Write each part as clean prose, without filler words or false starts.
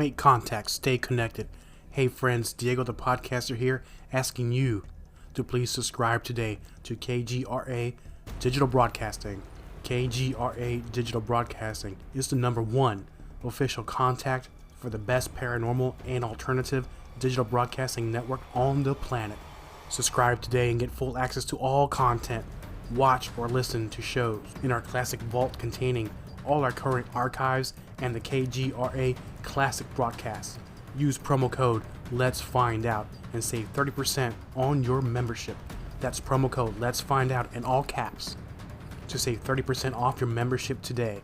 Make contact, stay connected. Hey friends, Diego the podcaster here, asking you to please subscribe today to KGRA Digital Broadcasting. KGRA Digital Broadcasting is the #1 official contact for the best paranormal and alternative digital broadcasting network on the planet. Subscribe today and get full access to all content. Watch or listen to shows in our classic vault containing all our current archives and the KGRA classic broadcasts. Use promo code Let's Find Out and save 30% on your membership. That's promo code Let's Find Out in all caps to save 30% off your membership today.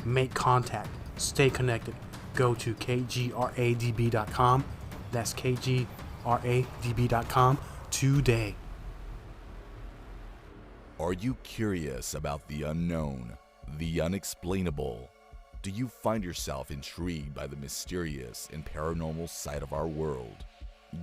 Make contact, stay connected. Go to kgradb.com. That's kgradb.com today. Are you curious about the unknown, the unexplainable? Do you find yourself intrigued by the mysterious and paranormal side of our world?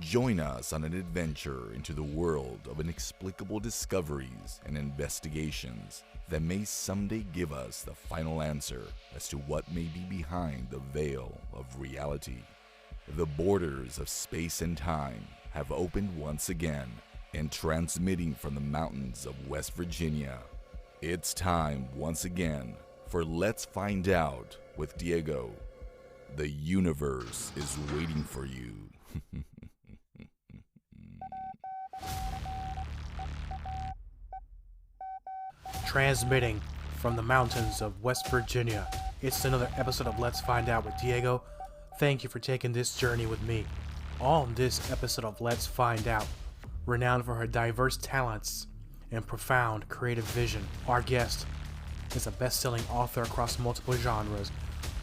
Join us on an adventure into the world of inexplicable discoveries and investigations that may someday give us the final answer as to what may be behind the veil of reality. The borders of space and time have opened once again, and transmitting from the mountains of West Virginia, it's time once again for Let's Find Out with Diego. The universe is waiting for you. Transmitting from the mountains of West Virginia, it's another episode of Let's Find Out with Diego. Thank you for taking this journey with me. On this episode of Let's Find Out, renowned for her diverse talents and profound creative vision, our guest is a best-selling author across multiple genres,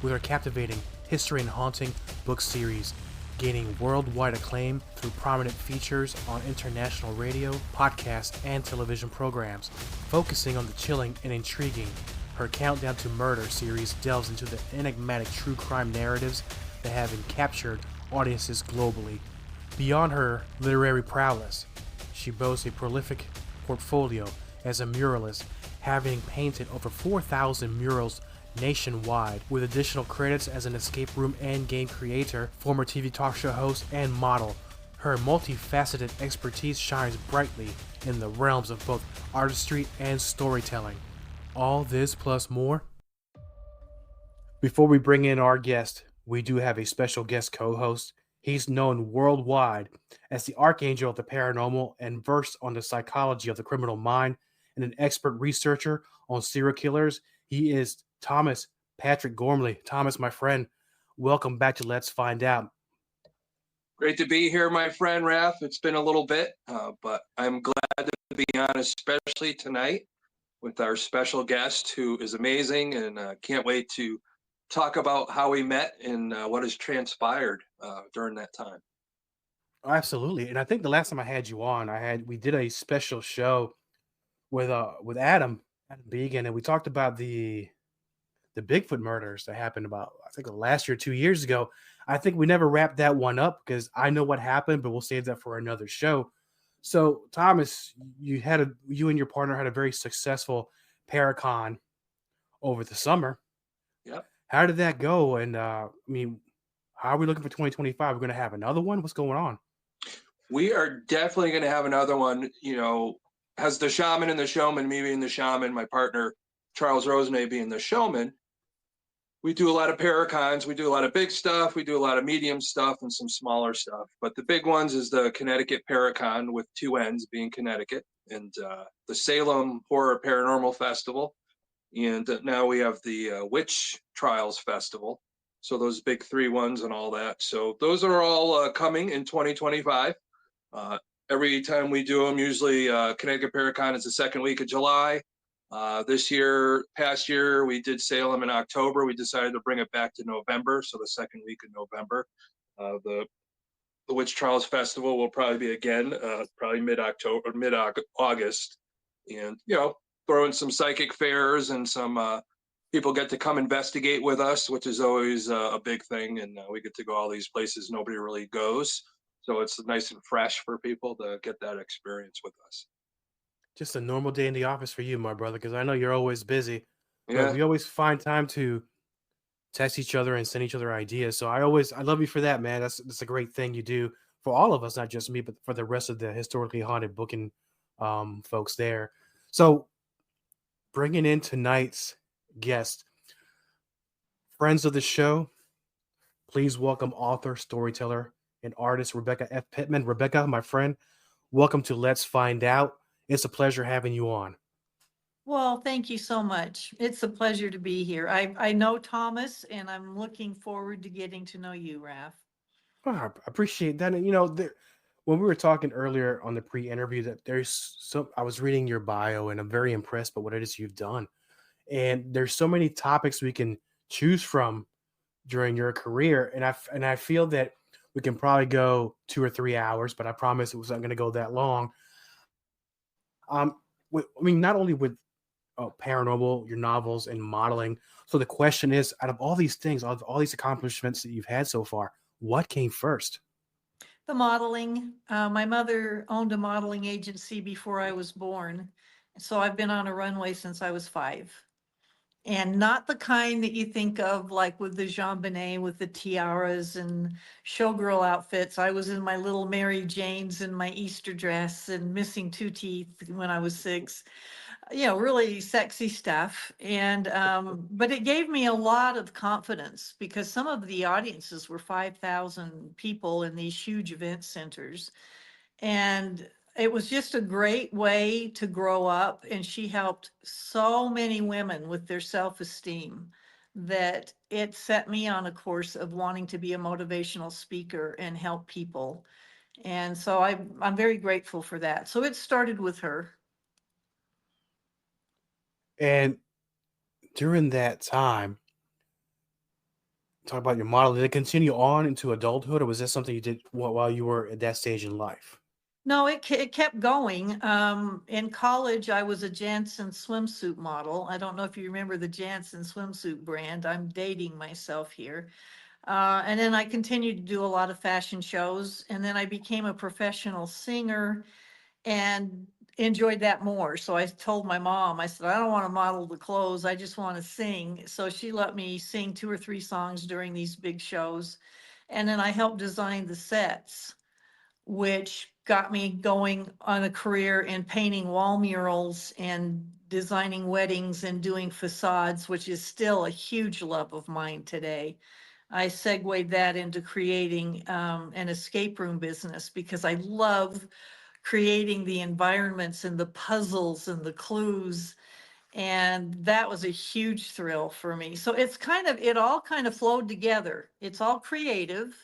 with her captivating history and haunting book series gaining worldwide acclaim through prominent features on international radio, podcast, and television programs. Focusing on the chilling and intriguing, her Countdown to Murder series delves into the enigmatic true crime narratives that have captured audiences globally. Beyond her literary prowess, she boasts a prolific portfolio as a muralist, having painted over 4,000 murals nationwide, with additional credits as an escape room and game creator, former TV talk show host, and model. Her multifaceted expertise shines brightly in the realms of both artistry and storytelling. All this plus more. Before we bring in our guest, we do have a special guest co-host. He's known worldwide as the Archangel of the Paranormal and versed on the psychology of the criminal mind, and an expert researcher on serial killers. He is Thomas Patrick Gormley. Thomas, my friend, welcome back to Let's Find Out. Great to be here, my friend Raph. It's been a little bit, but I'm glad to be on, especially tonight, with our special guest who is amazing, and can't wait to talk about how we met and what has transpired during that time. Absolutely. And I think the last time I had you on, we did a special show with Adam Began, and we talked about the Bigfoot murders that happened about, I think, last year, 2 years ago. I think we never wrapped that one up because I know what happened, but we'll save that for another show. So, Thomas, you and your partner had a very successful Paracon over the summer. Yep. How did that go? And how are we looking for 2025? We're going to have another one? What's going on? We are definitely going to have another one. You know, as the shaman and the showman, me being the shaman, my partner Charles Rosenay being the showman, we do a lot of Paracons. We do a lot of big stuff. We do a lot of medium stuff and some smaller stuff. But the big ones is the Connecticut Paracon, with 2 ends being Connecticut, and the Salem Horror Paranormal Festival. And now we have the Witch Trials Festival. So those big 3 ones and all that. So those are all coming in 2025. Every time we do them, usually Connecticut Paracon is the second week of July. Past year, we did Salem in October. We decided to bring it back to November, so the second week of November. The Witch Trials Festival will probably be again, probably mid-October, mid-August. And, throw in some psychic fairs, and some people get to come investigate with us, which is always a big thing. And we get to go all these places nobody really goes. So it's nice and fresh for people to get that experience with us. Just a normal day in the office for you, my brother, because I know you're always busy. Yeah. But we always find time to test each other and send each other ideas. So I love you for that, man. That's a great thing you do for all of us, not just me, but for the rest of the historically haunted booking folks there. So bringing in tonight's guest, friends of the show, please welcome author, storyteller, and artist Rebecca F. Pittman. Rebecca, my friend, welcome to Let's Find Out. It's a pleasure having you on. Well, thank you so much. It's a pleasure to be here. I know Thomas, and I'm looking forward to getting to know you, Raf. Oh, I appreciate that. And when we were talking earlier on the pre-interview, that there's so I was reading your bio, and I'm very impressed by what it is you've done. And there's so many topics we can choose from during your career, and I feel that we can probably go 2 or 3 hours, but I promise it wasn't going to go that long. I mean, not only with paranormal, your novels, and modeling. So the question is, out of all these things, all these accomplishments that you've had so far, what came first? The modeling. My mother owned a modeling agency before I was born. So I've been on a runway since I was 5. And not the kind that you think of, like with the Jean Bonnet with the tiaras and showgirl outfits. I was in my little Mary Janes and my Easter dress and missing 2 teeth when I was 6. Really sexy stuff. And but it gave me a lot of confidence because some of the audiences were 5,000 people in these huge event centers. And it was just a great way to grow up. And she helped so many women with their self-esteem that it set me on a course of wanting to be a motivational speaker and help people. And so I'm very grateful for that. So it started with her. And during that time, talk about your model. Did it continue on into adulthood, or was that something you did while you were at that stage in life? No, it kept going. In college, I was a Janssen swimsuit model. I don't know if you remember the Janssen swimsuit brand. I'm dating myself here. And then I continued to do a lot of fashion shows. And then I became a professional singer and enjoyed that more. So I told my mom, I said, I don't want to model the clothes. I just want to sing. So she let me sing 2 or 3 songs during these big shows. And then I helped design the sets, which got me going on a career in painting wall murals and designing weddings and doing facades, which is still a huge love of mine today. I segued that into creating an escape room business because I love creating the environments and the puzzles and the clues. And that was a huge thrill for me. So it all kind of flowed together. It's all creative.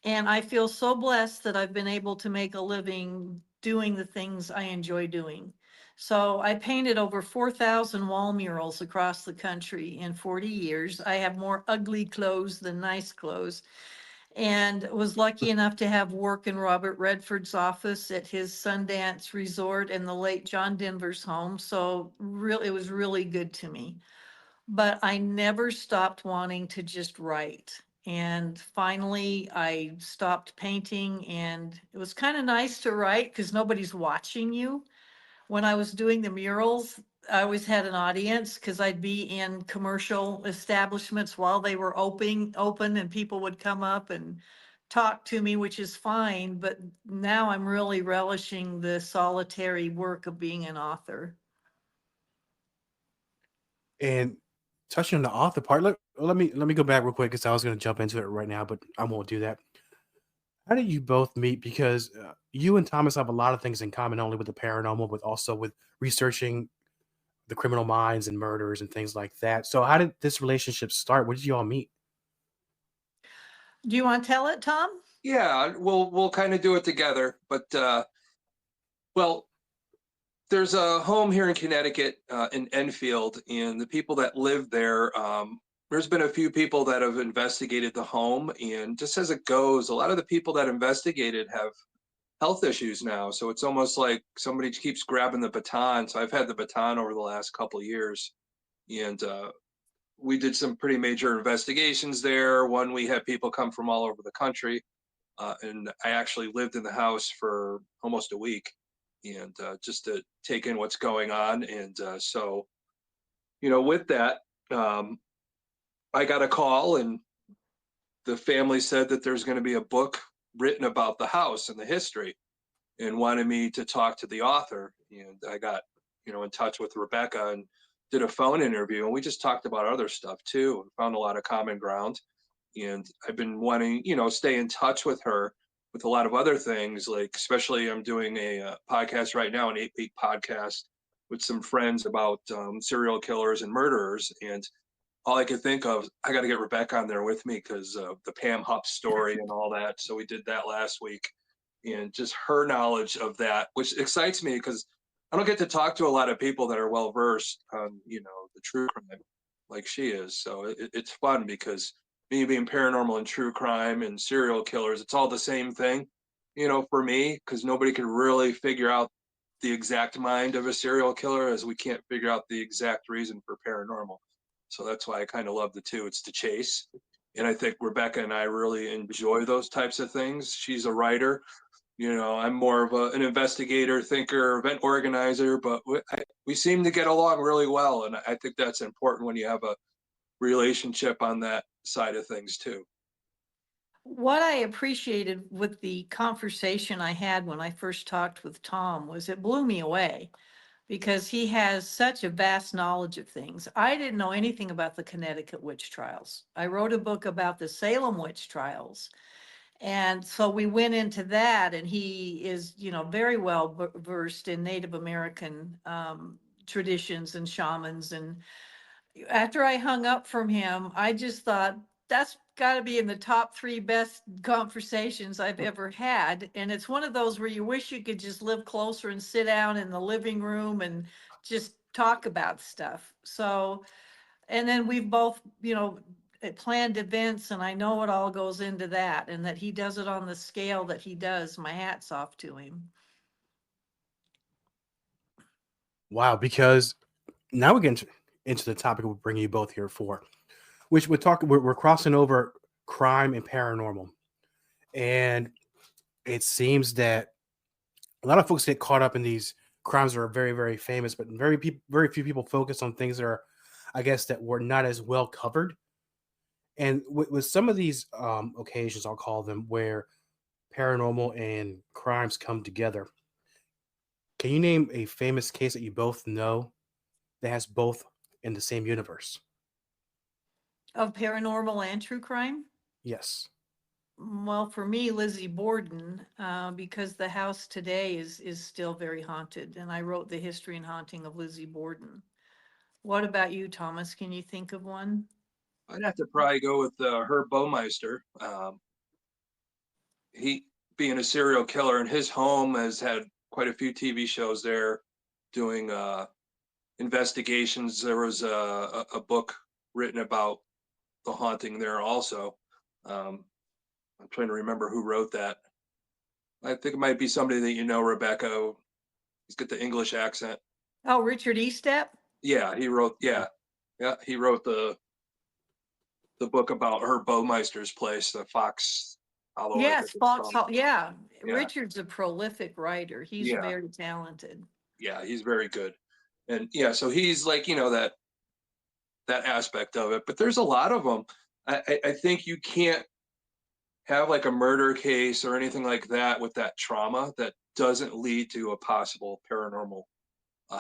And I feel so blessed that I've been able to make a living doing the things I enjoy doing. So I painted over 4,000 wall murals across the country in 40 years. I have more ugly clothes than nice clothes, and was lucky enough to have work in Robert Redford's office at his Sundance Resort and the late John Denver's home. So really, it was really good to me. But I never stopped wanting to just write. And finally, I stopped painting, and it was kind of nice to write because nobody's watching you. When I was doing the murals, I always had an audience because I'd be in commercial establishments while they were open, and people would come up and talk to me, which is fine. But now I'm really relishing the solitary work of being an author. And touching on the author part, let me go back real quick because I was going to jump into it right now, but I won't do that. How did you both meet? Because you and Thomas have a lot of things in common, not only with the paranormal, but also with researching the criminal minds and murders and things like that. So, how did this relationship start? Where did you all meet? Do you want to tell it, Tom? Yeah, we'll kind of do it together. But well, there's a home here in Connecticut, in Enfield, and the people that live there, there's been a few people that have investigated the home, and just as it goes, a lot of the people that investigated have health issues now. So it's almost like somebody keeps grabbing the baton. So I've had the baton over the last couple of years, and we did some pretty major investigations there. One, we had people come from all over the country, and I actually lived in the house for almost a week, and just to take in what's going on. And so, with that, um, I got a call, and the family said that there's going to be a book written about the house and the history, and wanted me to talk to the author. And I got, in touch with Rebecca and did a phone interview, and we just talked about other stuff too, and found a lot of common ground. And I've been wanting, stay in touch with her with a lot of other things, like especially I'm doing a podcast right now, an 8-week podcast with some friends about serial killers and murderers. And all I could think of, I got to get Rebecca on there with me because the Pam Hupp story and all that. So we did that last week, and just her knowledge of that, which excites me because I don't get to talk to a lot of people that are well versed on, the true crime like she is. So it's fun because me being paranormal and true crime and serial killers, it's all the same thing, for me, because nobody can really figure out the exact mind of a serial killer, as we can't figure out the exact reason for paranormal. So that's why I kind of love the two. It's the chase. And I think Rebecca and I really enjoy those types of things. She's a writer. I'm more of an investigator, thinker, event organizer, but we seem to get along really well. And I think that's important when you have a relationship on that side of things too. What I appreciated with the conversation I had when I first talked with Tom was it blew me away because he has such a vast knowledge of things. I didn't know anything about the Connecticut witch trials. I wrote a book about the Salem witch trials. And so we went into that, and he is, very well versed in Native American traditions and shamans. And after I hung up from him, I just thought that's got to be in the top 3 best conversations I've ever had. And it's one of those where you wish you could just live closer and sit down in the living room and just talk about stuff. So, and then we've both, planned events, and I know what all goes into that, and that he does it on the scale that he does. My hat's off to him. Wow, because now we get into the topic we're bringing you both here for, which we're crossing over crime and paranormal. And it seems that a lot of folks get caught up in these crimes that are very, very famous, but very few people focus on things that are, I guess, that were not as well covered. And with some of these occasions, I'll call them, where paranormal and crimes come together, can you name a famous case that you both know that has both in the same universe? Of paranormal and true crime? Yes. Well, for me, Lizzie Borden, because the house today is still very haunted, and I wrote the history and haunting of Lizzie Borden. What about you, Thomas? Can you think of one? I'd have to probably go with Herb Baumeister. He, being a serial killer, and his home has had quite a few TV shows there doing investigations. There was a book written about the haunting there also. I'm trying to remember who wrote that. I think it might be somebody that Rebecca. He's got the English accent. Oh, Richard Estep? Yeah, he wrote. Yeah, he wrote the book about Herb Baumeister's place, the Fox Hollow. Yes, Foxhall. Yeah, Yeah. Richard's a prolific writer. He's Yeah. very talented. Yeah, he's very good. And yeah, so he's like, that aspect of it. But there's a lot of them. I think you can't have like a murder case or anything like that with that trauma that doesn't lead to a possible paranormal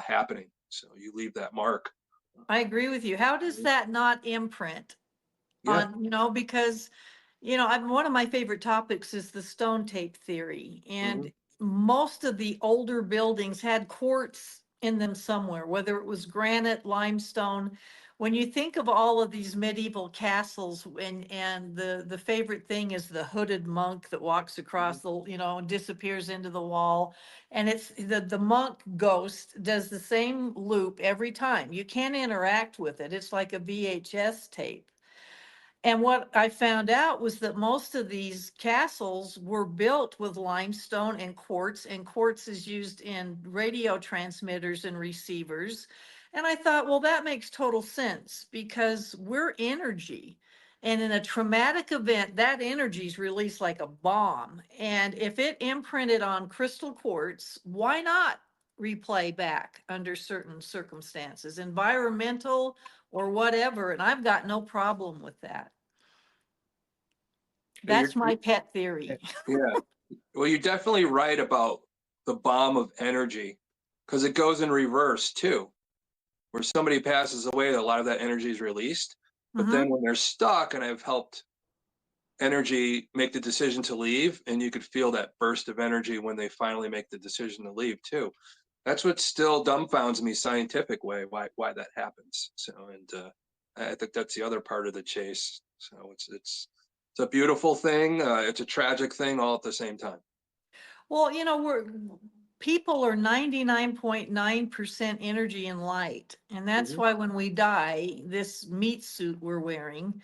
happening. So you leave that mark. I agree with you. How does that not imprint Yeah. on, because, one of my favorite topics is the stone tape theory. And most of the older buildings had quartz in them somewhere, whether it was granite, limestone. When you think of all of these medieval castles, and the favorite thing is the hooded monk that walks across and disappears into the wall. And it's the monk ghost does the same loop every time. You can't interact with it. It's like a VHS tape. And what I found out was that most of these castles were built with limestone and quartz is used in radio transmitters and receivers. And I thought, well, that makes total sense because we're energy. And in a traumatic event, that energy is released like a bomb. And if it imprinted on crystal quartz, why not replay back under certain circumstances? Environmental, or whatever. And I've got no problem with that. You're, That's my pet theory. yeah. Well, you're definitely right about the bomb of energy, because it goes in reverse too. Where somebody passes away, a lot of that energy is released. But then when they're stuck, and I've helped energy make the decision to leave, and you could feel that burst of energy when they finally make the decision to leave too. That's what still dumbfounds me, scientific way, why that happens. So, and I think that's the other part of the chase. So it's a beautiful thing. It's a tragic thing all at the same time. Well, people are 99.9% energy and light. And that's why when we die, this meat suit we're wearing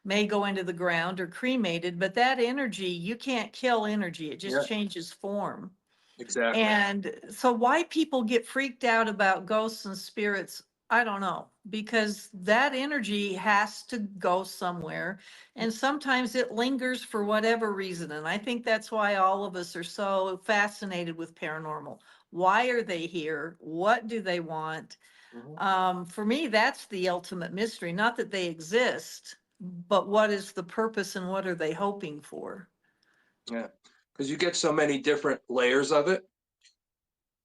may go into the ground or cremated, but that energy, you can't kill energy. It just Yeah, changes form. exactly. And so why people get freaked out about ghosts and spirits, I don't know, because that energy has to go somewhere. And sometimes it lingers for whatever reason. And I think that's why all of us are so fascinated with paranormal. Why are they here? What do they want? For me, that's the ultimate mystery. Not that they exist, but what is the purpose and what are they hoping for? Yeah, because you get so many different layers of it.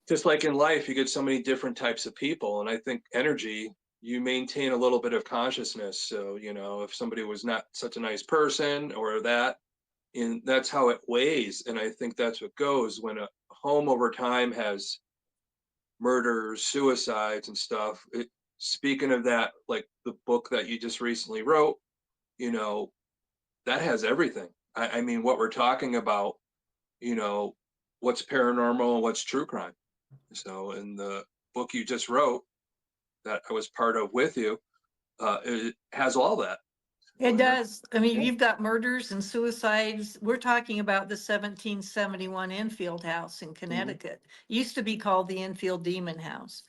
Just like in life, you get so many different types of people. And I think energy, you maintain a little bit of consciousness. So, if somebody was not such a nice person or that, and that's how it weighs. And I think that's what goes when a home over time has murders, suicides, and stuff. Speaking of that, like the book that you just recently wrote, you know, that has everything. I mean, what we're talking about, you know, what's paranormal and what's true crime. So in the book you just wrote that I was part of with you, it has all that. It And, does. I mean, yeah. you've got murders and suicides. We're talking about the 1771 Enfield House in Connecticut. Used to be called the Enfield Demon House.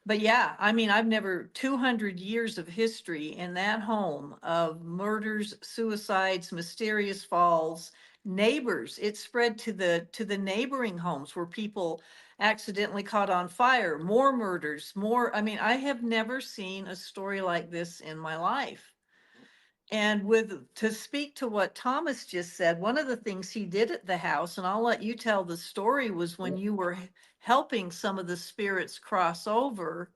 But yeah, I mean, I've never, 200 years of history in that home of murders, suicides, mysterious falls, neighbors. It spread to the neighboring homes where people accidentally caught on fire, more murders, more. I mean, I have never seen a story like this in my life. And to speak to what Thomas just said, one of the things he did at the house, and I'll let you tell the story, was when you were helping some of the spirits cross over,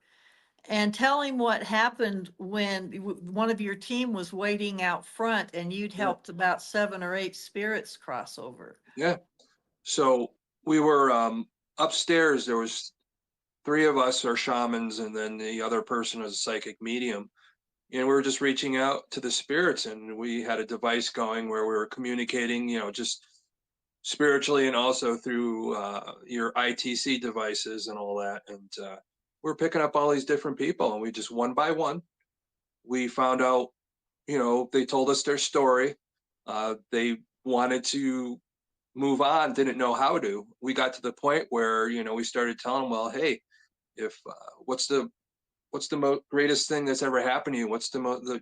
and tell him what happened when one of your team was waiting out front and you'd Yeah. helped about 7 or 8 spirits cross over. Yeah. So we were upstairs. There was 3 of us are shamans, and then the other person was a psychic medium. And we were just reaching out to the spirits, and we had a device going where we were communicating, just spiritually, and also through your ITC devices and all that. And we're picking up all these different people, and we just one by one, we found out, they told us their story. They wanted to move on, didn't know how to. We got to the point where, we started telling them, well, hey, if what's the greatest thing that's ever happened to you? What's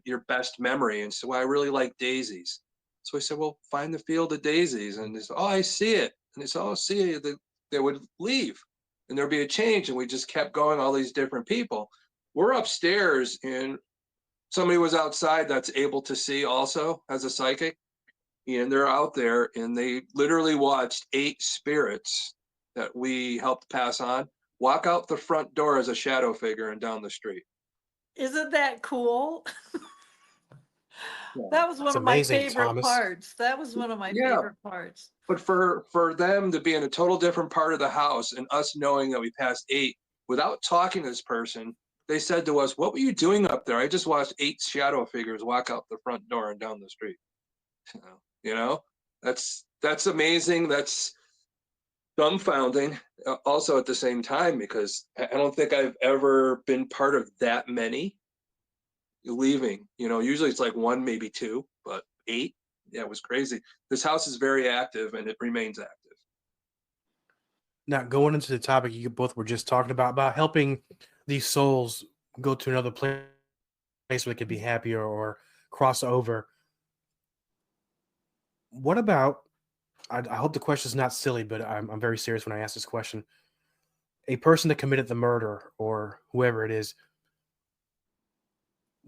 your best memory? And so, well, I really like daisies. So I said, well, find the field of daisies. And they said, oh, I see it. And they said, oh, see it. They would leave, and there'd be a change. And we just kept going, all these different people. We're upstairs, and somebody was outside that's able to see also as a psychic. And they're out there, and they literally watched 8 spirits that we helped pass on walk out the front door as a shadow figure and down the street. Isn't that cool? Yeah. That was one It's of my amazing, favorite Thomas. parts. That was one of my Yeah. favorite parts. But for them to be in a total different part of the house, and us knowing that we passed 8 without talking to this person, they said to us, what were you doing up there? I just watched 8 shadow figures walk out the front door and down the street. That's amazing. That's dumbfounding also at the same time, because I don't think I've ever been part of that many leaving. Usually it's like 1, maybe 2, but 8, yeah, it was crazy. This house is very active, and it remains active. Now, going into the topic you both were just talking about helping these souls go to another place where they can be happier or cross over. What about, I hope the question is not silly, but I'm very serious when I ask this question. A person that committed the murder, or whoever it is,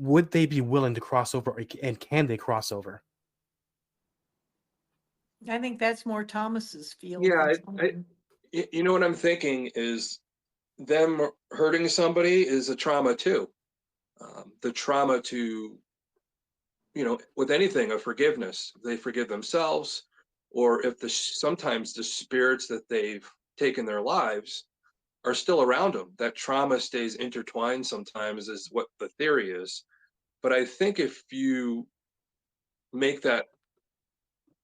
would they be willing to cross over, and can they cross over? I think that's more Thomas's field Yeah, than I, mine. you know what I'm thinking is them hurting somebody is a trauma too. The trauma to, with anything, of forgiveness. They forgive themselves, or if sometimes the spirits that they've taken their lives are still around them. That trauma stays intertwined sometimes, is what the theory is. But I think if you make that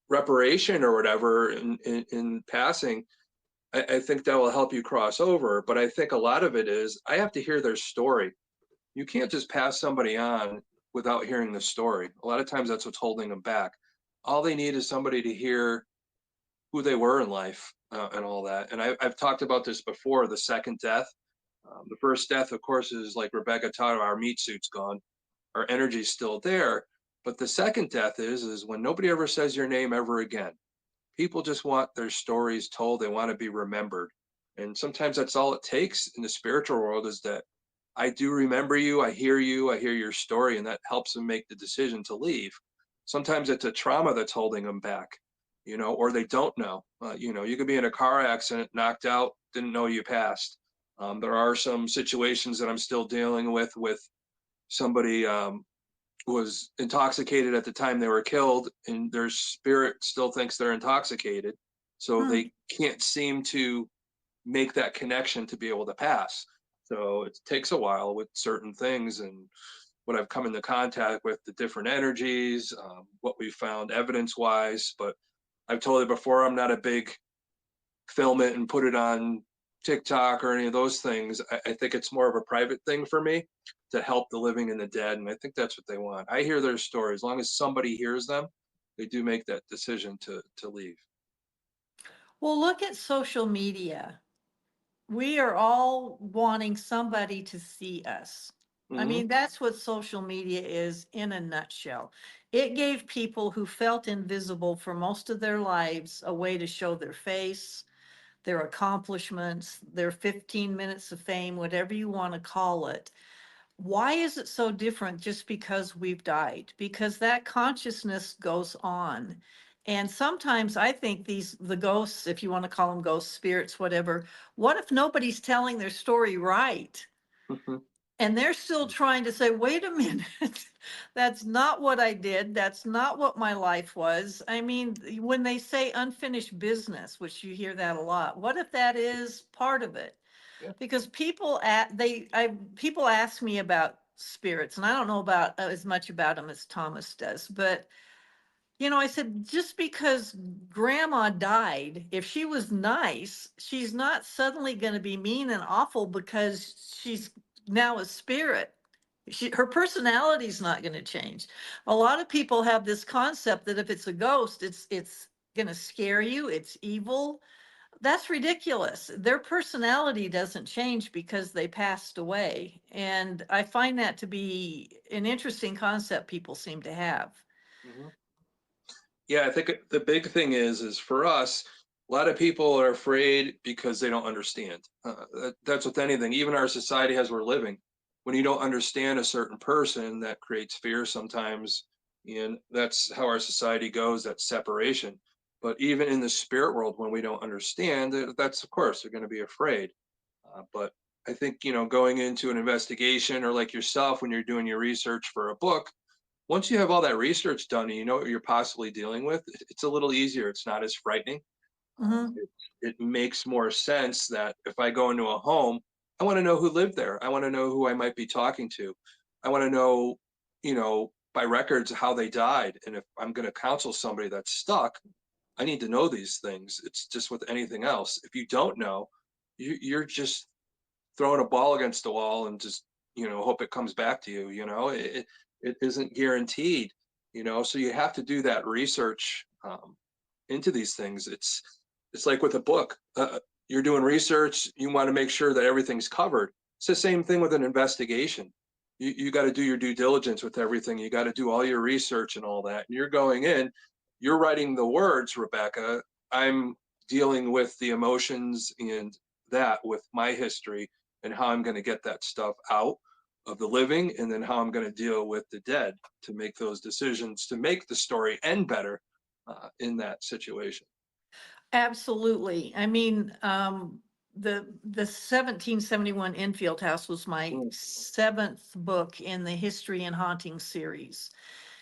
reparation or whatever in passing, I think that will help you cross over. But I think a lot of it is I have to hear their story. You can't just pass somebody on without hearing the story. A lot of times that's what's holding them back. All they need is somebody to hear who they were in life, and all that. And I've talked about this before, the second death. The first death, of course, is like Rebecca taught, our meat suit's gone, our energy's still there. But the second death is when nobody ever says your name ever again. People just want their stories told. They want to be remembered. And sometimes that's all it takes in the spiritual world, is that I do remember you, I hear you, I hear your story, and that helps them make the decision to leave. Sometimes it's a trauma that's holding them back, or they don't know. You could be in a car accident, knocked out, didn't know you passed. There are some situations that I'm still dealing with somebody was intoxicated at the time they were killed, and their spirit still thinks they're intoxicated. So Hmm. they can't seem to make that connection to be able to pass. So it takes a while with certain things, and what I've come into contact with, the different energies, what we found evidence wise. But I've told you before, I'm not a big film it and put it on TikTok or any of those things. I think it's more of a private thing for me to help the living and the dead. And I think that's what they want. I hear their story. As long as somebody hears them, they do make that decision to leave. Well, look at social media. We are all wanting somebody to see us. I Hmm. mean, that's what social media is in a nutshell. It gave people who felt invisible for most of their lives a way to show their face, their accomplishments, their 15 minutes of fame, whatever you want to call it. Why is it so different just because we've died? Because that consciousness goes on. And sometimes I think the ghosts, if you want to call them ghosts, spirits, whatever, what if nobody's telling their story right? Hmm. And they're still trying to say, wait a minute, that's not what I did. That's not what my life was. I mean, when they say unfinished business, which you hear that a lot, what if that is part of it? Yeah. Because people ask me about spirits, and I don't know about as much about them as Thomas does, but I said, just because grandma died, if she was nice, she's not suddenly going to be mean and awful because she's now a spirit. Her personality's not going to change. A lot of people have this concept that if it's a ghost, it's going to scare you, it's evil. That's ridiculous. Their personality doesn't change because they passed away. And I find that to be an interesting concept people seem to have. Hmm. Yeah, I think the big thing is for us, a lot of people are afraid because they don't understand. That's with anything, even our society as we're living. When you don't understand a certain person, that creates fear sometimes, and that's how our society goes. That separation. But even in the spirit world, when we don't understand, that's, of course, they're going to be afraid. But I think, going into an investigation, or like yourself, when you're doing your research for a book, once you have all that research done and you know what you're possibly dealing with, it's a little easier. It's not as frightening. Hmm. It makes more sense that if I go into a home, I want to know who lived there. I want to know who I might be talking to. I want to know, by records how they died. And if I'm going to counsel somebody that's stuck, I need to know these things. It's just with anything else. If you don't know, you're just throwing a ball against the wall and just, hope it comes back to you. It isn't guaranteed. So you have to do that research, into these things. It's like with a book. You're doing research, you want to make sure that everything's covered. It's the same thing with an investigation. You got to do your due diligence with everything. You got to do all your research and all that. And you're going in, you're writing the words, Rebecca. I'm dealing with the emotions and that with my history and how I'm going to get that stuff out. of the living, and then how I'm going to deal with the dead to make those decisions to make the story end better in that situation. Absolutely. I mean, the 1771 Enfield House was my Mm. 7th book in the History and Haunting series.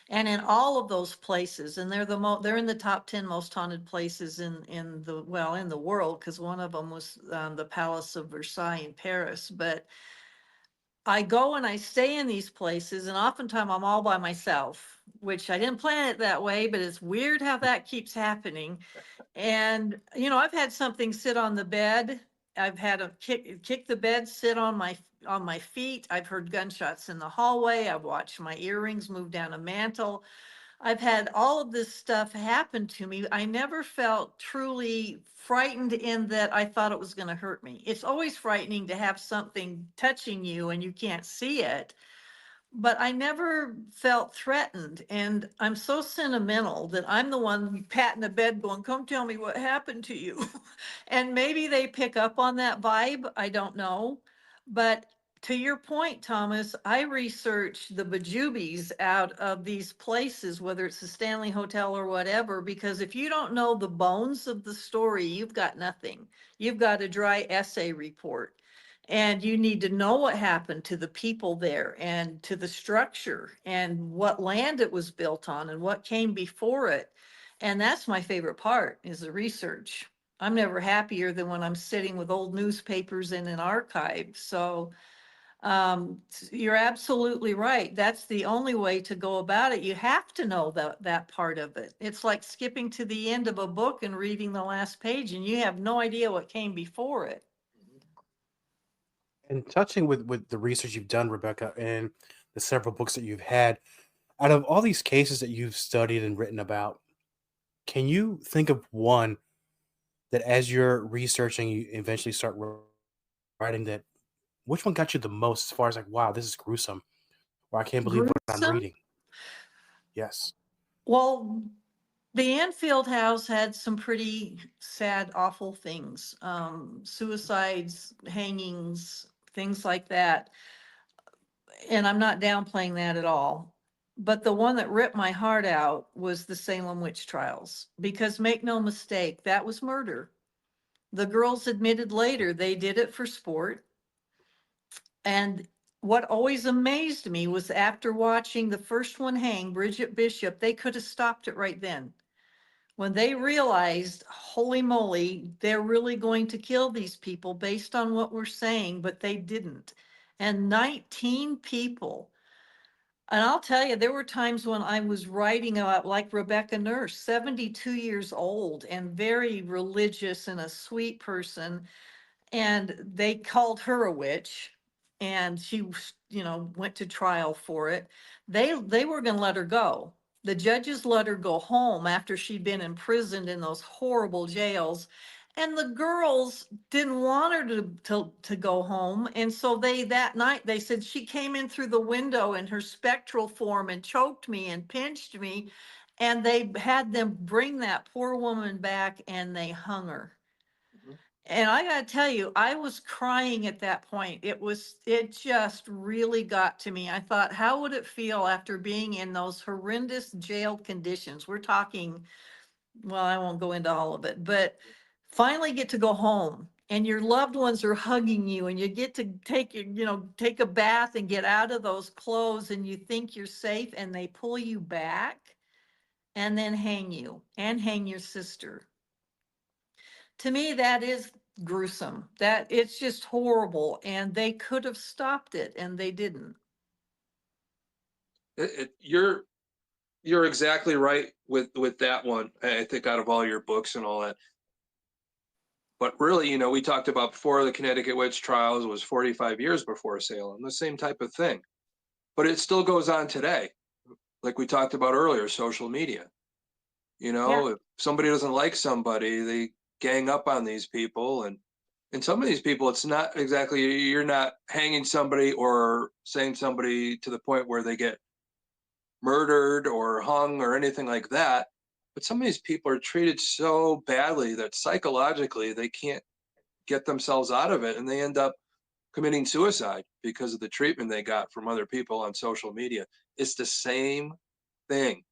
And in all of those places, and they're in the top 10 most haunted places in the world, because one of them was the Palace of Versailles in Paris. But I go and I stay in these places, and oftentimes I'm all by myself, which I didn't plan it that way, but it's weird how that keeps happening. And, I've had something sit on the bed. I've had a kick the bed, sit on my feet. I've heard gunshots in the hallway. I've watched my earrings move down a mantle. I've had all of this stuff happen to me. I never felt truly frightened in that I thought it was going to hurt me. It's always frightening to have something touching you and you can't see it, but I never felt threatened. And I'm so sentimental that I'm the one patting the bed going, come tell me what happened to you. And maybe they pick up on that vibe. I don't know. But to your point, Thomas, I researched the bejubies out of these places, whether it's the Stanley Hotel or whatever, because if you don't know the bones of the story, you've got nothing. You've got a dry essay report. And you need to know what happened to the people there and to the structure and what land it was built on and what came before it. And that's my favorite part, is the research. I'm never happier than when I'm sitting with old newspapers in an archive. So you're absolutely right. That's the only way to go about it. You have to know that part of it. It's like skipping to the end of a book and reading the last page, and you have no idea what came before it. And touching with the research you've done, Rebecca, and the several books that you've had, out of all these cases that you've studied and written about, can you think of one that as you're researching, you eventually start writing that, which one got you the most as far as like, wow, this is gruesome, or I can't believe what I'm Gruesome? reading? Yes. Well, the Anfield House had some pretty sad, awful things, suicides, hangings, things like that. And I'm not downplaying that at all. But the one that ripped my heart out was the Salem witch trials, because make no mistake, that was murder. The girls admitted later they did it for sport. And what always amazed me was after watching the first one hang, Bridget Bishop, they could have stopped it right then. When they realized, holy moly, they're really going to kill these people based on what we're saying, but they didn't. And 19 people. And I'll tell you, there were times when I was writing about, like Rebecca Nurse, 72 years old and very religious and a sweet person, and they called her a witch, and she went to trial for it. They were going to let her go. The judges let her go home after she'd been imprisoned in those horrible jails, and the girls didn't want her to go home. And so that night they said she came in through the window in her spectral form and choked me and pinched me, and they had them bring that poor woman back and they hung her. Mhm. And I gotta tell you, I was crying at that point. It just really got to me. I thought, how would it feel after being in those horrendous jail conditions? We're talking, well, I won't go into all of it, but finally get to go home and your loved ones are hugging you and you get to take a bath and get out of those clothes and you think you're safe and they pull you back and then hang you and hang your sister. To me, that is gruesome. That it's just horrible, and they could have stopped it, and they didn't. You're exactly right with that one. I think out of all your books and all that. But really, we talked about before the Connecticut witch trials was 45 years before Salem, the same type of thing. But it still goes on today. Like we talked about earlier, social media. Yeah. If somebody doesn't like somebody, they gang up on these people. And some of these people, it's not exactly, you're not hanging somebody or saying somebody to the point where they get murdered or hung or anything like that. But some of these people are treated so badly that psychologically they can't get themselves out of it, and they end up committing suicide because of the treatment they got from other people on social media. It's the same thing.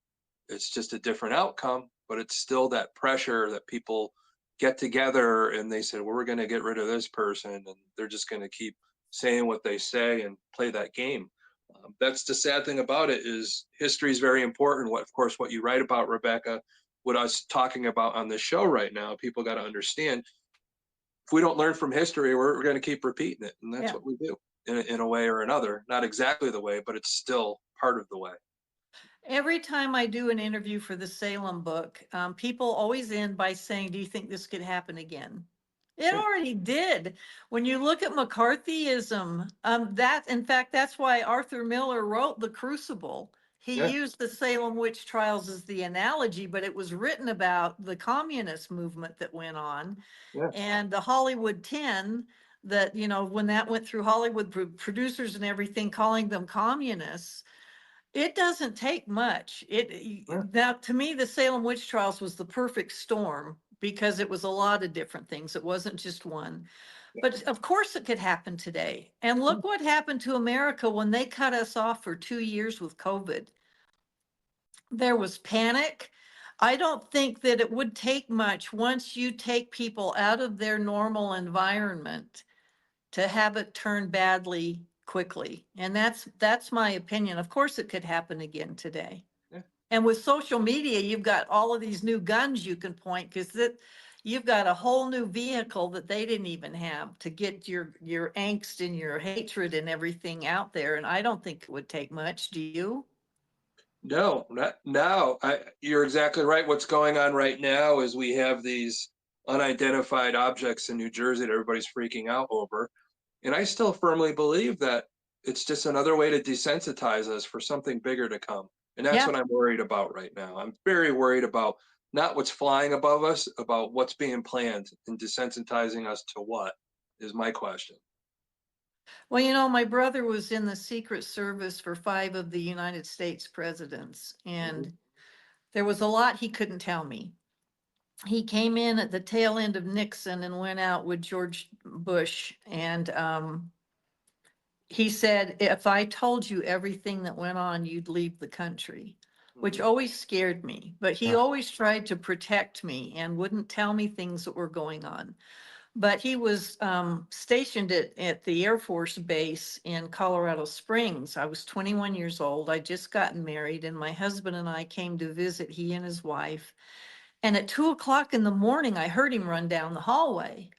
It's just a different outcome, but it's still that pressure that people get together and they said, well, we're going to get rid of this person, and they're just going to keep saying what they say and play that game. That's the sad thing about it, is history is very important. What, of course, what you write about, Rebecca, what I was talking about on this show right now, people got to understand, if we don't learn from history, we're going to keep repeating it. And that's Yeah. what we do in a way or another. Not exactly the way, but it's still part of the way. Every time I do an interview for the Salem book, people always end by saying, do you think this could happen again? It Yeah. already did. When you look at McCarthyism, in fact, that's why Arthur Miller wrote The Crucible. He Yeah. used the Salem witch trials as the analogy, but it was written about the communist movement that went on. Yeah. And the Hollywood 10, that, you know, when that went through Hollywood producers and everything, calling them communists. It doesn't take much. Yeah. Now, to me, the Salem witch trials was the perfect storm because it was a lot of different things. It wasn't just one. But of course it could happen today. And look what happened to America when they cut us off for 2 years with COVID. There was panic. I don't think that it would take much once you take people out of their normal environment to have it turn badly quickly. And that's my opinion. Of course, it could happen again today. Yeah. And with social media, you've got all of these new guns you can point, because that you've got a whole new vehicle that they didn't even have to get your angst and your hatred and everything out there. And I don't think it would take much. Do you? No, not now. You're exactly right. What's going on right now is we have these unidentified objects in New Jersey that everybody's freaking out over. And I still firmly believe that it's just another way to desensitize us for something bigger to come. And that's Yeah. what I'm worried about right now. I'm very worried about not what's flying above us, about what's being planned and desensitizing us to what is my question. Well, you know, my brother was in the Secret Service for 5 of the United States presidents, and there was a lot he couldn't tell me. He came in at the tail end of Nixon and went out with George Bush. And he said, if I told you everything that went on, you'd leave the country, which always scared me. But he always tried to protect me and wouldn't tell me things that were going on. But he was stationed at the Air Force Base in Colorado Springs. I was 21 years old. I'd just gotten married, and my husband and I came to visit, he and his wife. And at 2 o'clock in the morning, I heard him run down the hallway.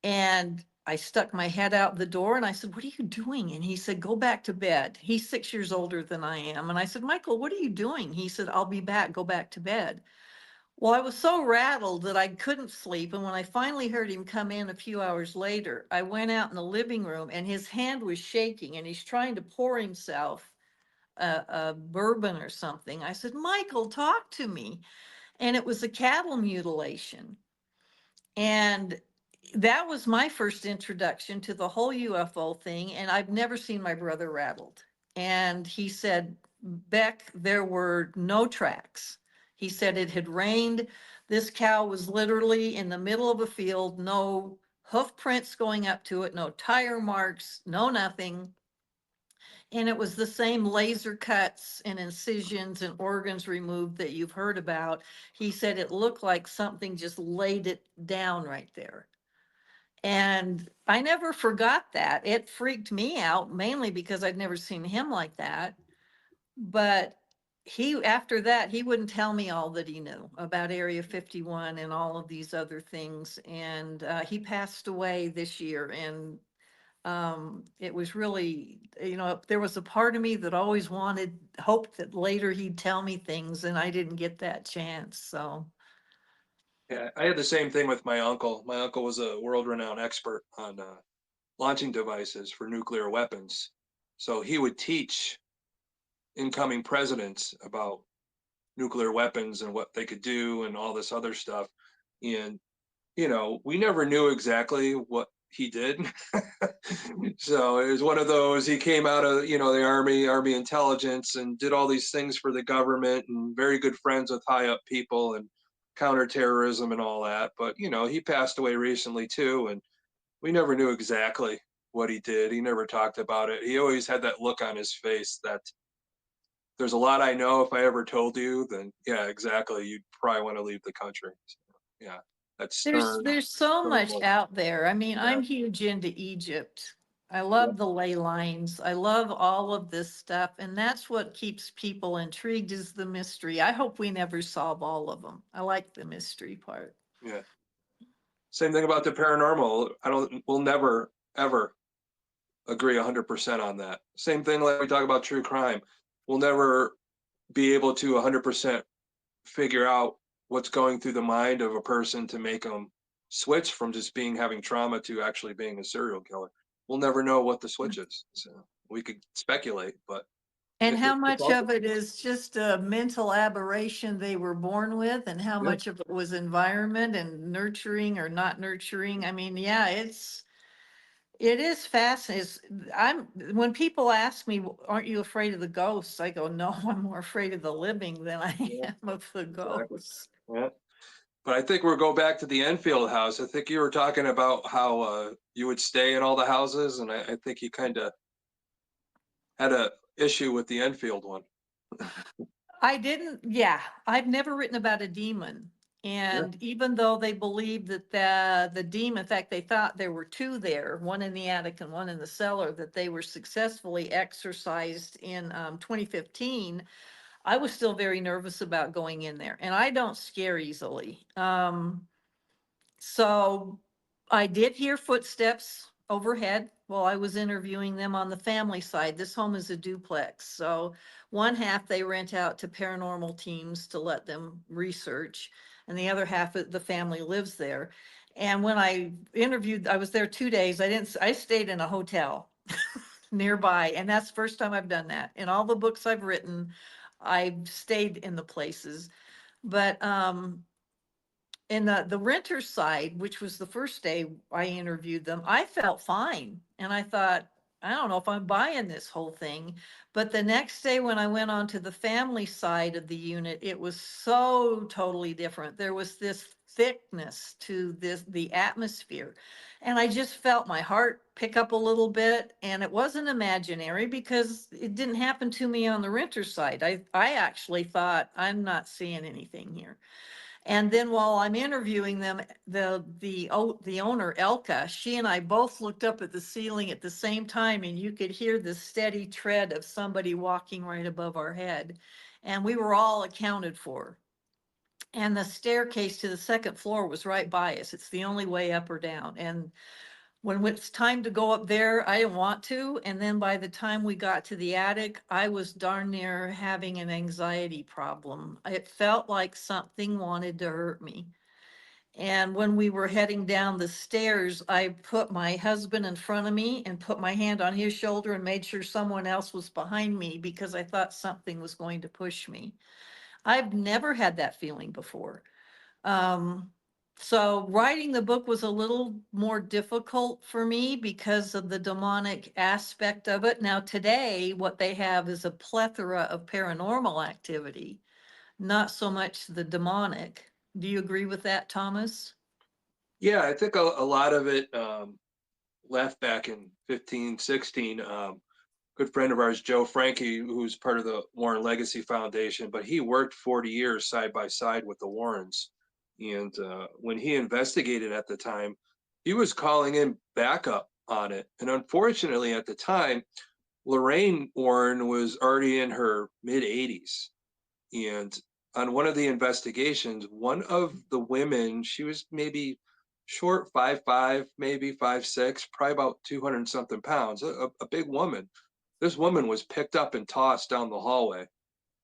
And I stuck my head out the door and I said, what are you doing? And he said, go back to bed. He's 6 years older than I am. And I said, Michael, what are you doing? He said, I'll be back. Go back to bed. Well, I was so rattled that I couldn't sleep. And when I finally heard him come in a few hours later, I went out in the living room and his hand was shaking and he's trying to pour himself a bourbon or something. I said, Michael, talk to me. And it was a cattle mutilation. And that was my first introduction to the whole UFO thing. And I've never seen my brother rattled. And he said, Beck, there were no tracks. He said it had rained. This cow was literally in the middle of a field, no hoof prints going up to it, no tire marks, no nothing. And it was the same laser cuts and incisions and organs removed that you've heard about. He said it looked like something just laid it down right there. And I never forgot that. It freaked me out, mainly because I'd never seen him like that. But after that, he wouldn't tell me all that he knew about Area 51 and all of these other things. And he passed away this year. And it was really, you know, there was a part of me that always hoped that later he'd tell me things, and I didn't get that chance. So. Yeah, I had the same thing with my uncle. My uncle was a world-renowned expert on launching devices for nuclear weapons. So he would teach incoming presidents about nuclear weapons and what they could do and all this other stuff. And, you know, we never knew exactly what he did. So it was one of those, he came out of, you know, the army intelligence, and did all these things for the government, and very good friends with high up people and counterterrorism and all that. But, you know, he passed away recently too. And we never knew exactly what he did. He never talked about it. He always had that look on his face that there's a lot I know. If I ever told you, then yeah, exactly. You'd probably want to leave the country. So, yeah, that's stern. There's so Stern much look. out there. I mean, Yeah, I'm huge into Egypt. I yeah, love the ley lines. I love all of this stuff. And that's what keeps people intrigued is the mystery. I hope we never solve all of them. I like the mystery part. yeah. Same thing about the paranormal. We'll never, ever agree 100% on that. Same thing like we talk about true crime. We'll never be able to 100% figure out what's going through the mind of a person to make them switch from just being having trauma to actually being a serial killer. We'll never know what the switch is. So we could speculate, but And it, how it's much also of it is just a mental aberration they were born with, and how yeah, much of it was environment and nurturing or not nurturing? I mean, yeah, it is fascinating. When people ask me, aren't you afraid of the ghosts? I go, no, I'm more afraid of the living than I yeah, am of the exactly. ghosts. Yeah. But I think we'll go back to the Enfield house. I think you were talking about how you would stay in all the houses, and I think you kind of had a issue with the Enfield one. Yeah, I've never written about a demon. Yeah. And even though they believed that the demon, in fact, they thought there were two there, one in the attic and one in the cellar, that they were successfully exorcised in 2015, I was still very nervous about going in there. And I don't scare easily. So I did hear footsteps overhead while I was interviewing them on the family side. This home is a duplex. So one half they rent out to paranormal teams to let them research, and the other half of the family lives there. And when I interviewed, I was there 2 days. I stayed in a hotel nearby, and that's the first time I've done that. In all the books I've written, I've stayed in the places. But in the renter side, which was the first day I interviewed them, I felt fine. And I thought, I don't know if I'm buying this whole thing. But the next day when I went on to the family side of the unit, it was so totally different. There was this thickness to the atmosphere. And I just felt my heart pick up a little bit. And it wasn't imaginary because it didn't happen to me on the renter side. I actually thought, I'm not seeing anything here. And then while I'm interviewing them, the owner, Elka, she and I both looked up at the ceiling at the same time, and you could hear the steady tread of somebody walking right above our head. And we were all accounted for. And the staircase to the second floor was right by us. It's the only way up or down. And when it's time to go up there, I didn't want to. And then by the time we got to the attic, I was darn near having an anxiety problem. It felt like something wanted to hurt me. And when we were heading down the stairs, I put my husband in front of me and put my hand on his shoulder and made sure someone else was behind me because I thought something was going to push me. I've never had that feeling before. Um, so writing the book was a little more difficult for me because of the demonic aspect of it. Now, today, what they have is a plethora of paranormal activity, not so much the demonic. Do you agree with that, Thomas? Yeah, I think a lot of it left back in 15, 16. Good friend of ours, Joe Frankie, who's part of the Warren Legacy Foundation, but he worked 40 years side by side with the Warrens. And when he investigated at the time, he was calling in backup on it. And unfortunately, at the time, Lorraine Warren was already in her mid 80s. And on one of the investigations, one of the women, she was maybe short, 5'5", maybe 5'6", probably about 200 something pounds, a big woman. This woman was picked up and tossed down the hallway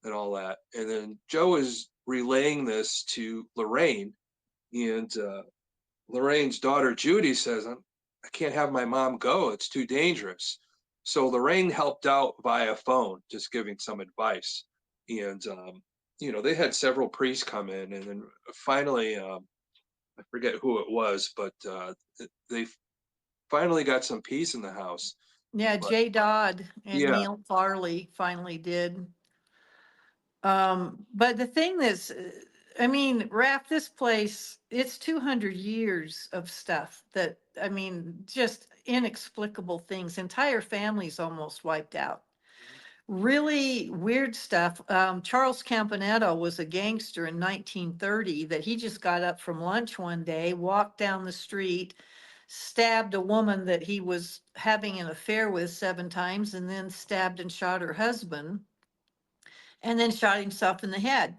and all that. And then Joe is relaying this to Lorraine, and Lorraine's daughter Judy says, I can't have my mom go. It's too dangerous. So Lorraine helped out via phone, just giving some advice. And, they had several priests come in. And then finally, I forget who it was, but they finally got some peace in the house. Yeah, But Jay Dodd and yeah, Neil Farley finally did. But the thing is, I mean, Raph, this place, it's 200 years of stuff that, I mean, just inexplicable things. Entire families almost wiped out. Really weird stuff. Charles Campanetto was a gangster in 1930 that he just got up from lunch one day, walked down the street, stabbed a woman that he was having an affair with 7 times, and then stabbed and shot her husband, and then shot himself in the head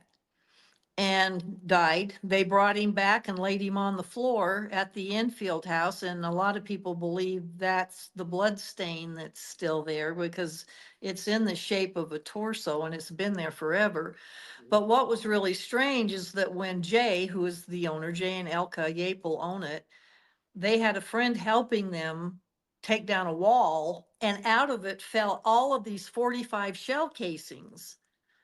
and died. They brought him back and laid him on the floor at the Enfield house. And a lot of people believe that's the blood stain that's still there because it's in the shape of a torso and it's been there forever. But what was really strange is that when Jay, who is the owner, Jay and Elka Yapel own it, they had a friend helping them take down a wall, and out of it fell all of these 45 shell casings,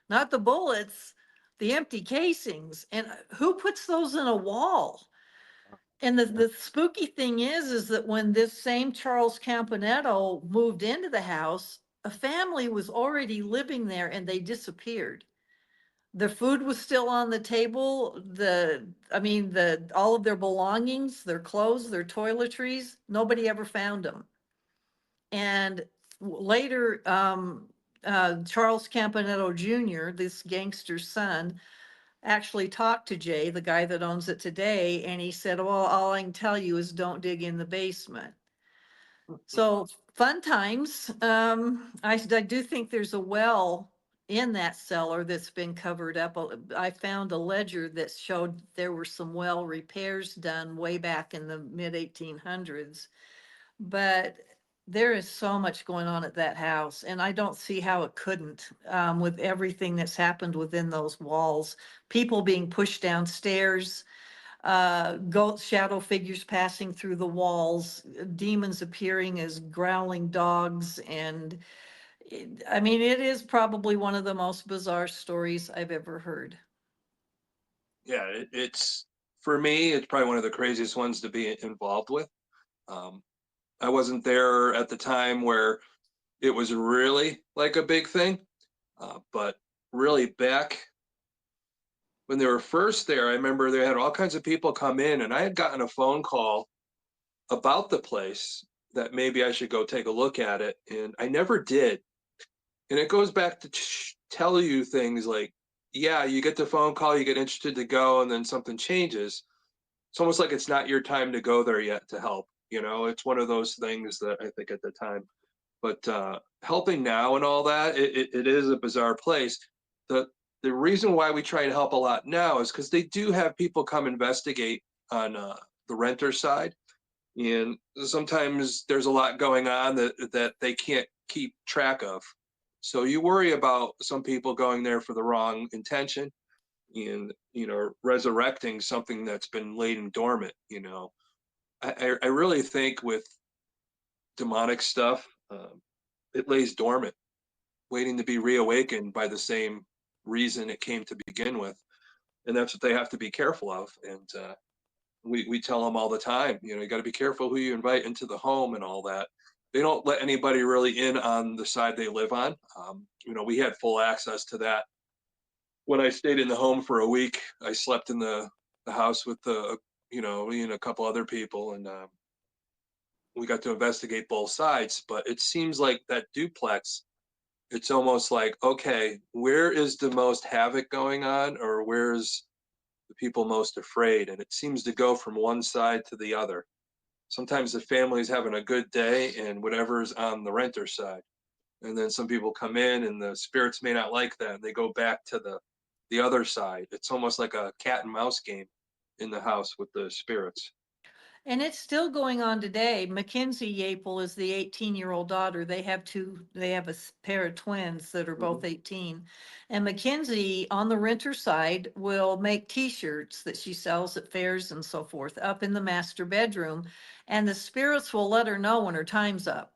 not the bullets, the empty casings. And who puts those in a wall? And the spooky thing is that when this same Charles Campanetto moved into the house, a family was already living there and they disappeared. The food was still on the table. All of their belongings, their clothes, their toiletries, nobody ever found them. And later, Charles Campanetto Jr., this gangster's son, actually talked to Jay, the guy that owns it today, and he said, well, all I can tell you is don't dig in the basement. So fun times. I do think there's a well in that cellar that's been covered up. I found a ledger that showed there were some well repairs done way back in the mid 1800s. But there is so much going on at that house, and I don't see how it couldn't, with everything that's happened within those walls. People being pushed downstairs, ghost shadow figures passing through the walls, demons appearing as growling dogs, and it is probably one of the most bizarre stories I've ever heard. Yeah, it's for me, it's probably one of the craziest ones to be involved with. I wasn't there at the time where it was really like a big thing, but really back when they were first there, I remember they had all kinds of people come in, and I had gotten a phone call about the place that maybe I should go take a look at it, and I never did. And it goes back to tell you things like, yeah, you get the phone call, you get interested to go, and then something changes. It's almost like it's not your time to go there yet to help. It's one of those things that I think at the time. But helping now and all that, it is a bizarre place. The the reason why we try to help a lot now is because they do have people come investigate on the renter side, and sometimes there's a lot going on that they can't keep track of. So you worry about some people going there for the wrong intention and resurrecting something that's been laid dormant. I really think with demonic stuff, it lays dormant, waiting to be reawakened by the same reason it came to begin with, and that's what they have to be careful of. And we tell them all the time, you got to be careful who you invite into the home and all that. They don't let anybody really in on the side they live on. We had full access to that. When I stayed in the home for a week, I slept in the house with me and a couple other people, and we got to investigate both sides. But it seems like that duplex, it's almost like, okay, where is the most havoc going on, or where's the people most afraid? And it seems to go from one side to the other. Sometimes the family's having a good day and whatever's on the renter side. And then some people come in and the spirits may not like that, and they go back to the other side. It's almost like a cat and mouse game in the house with the spirits. And it's still going on today. Mackenzie Yapel is the 18-year-old daughter. They have a pair of twins that are both 18. And Mackenzie, on the renter side, will make t-shirts that she sells at fairs and so forth up in the master bedroom. And the spirits will let her know when her time's up,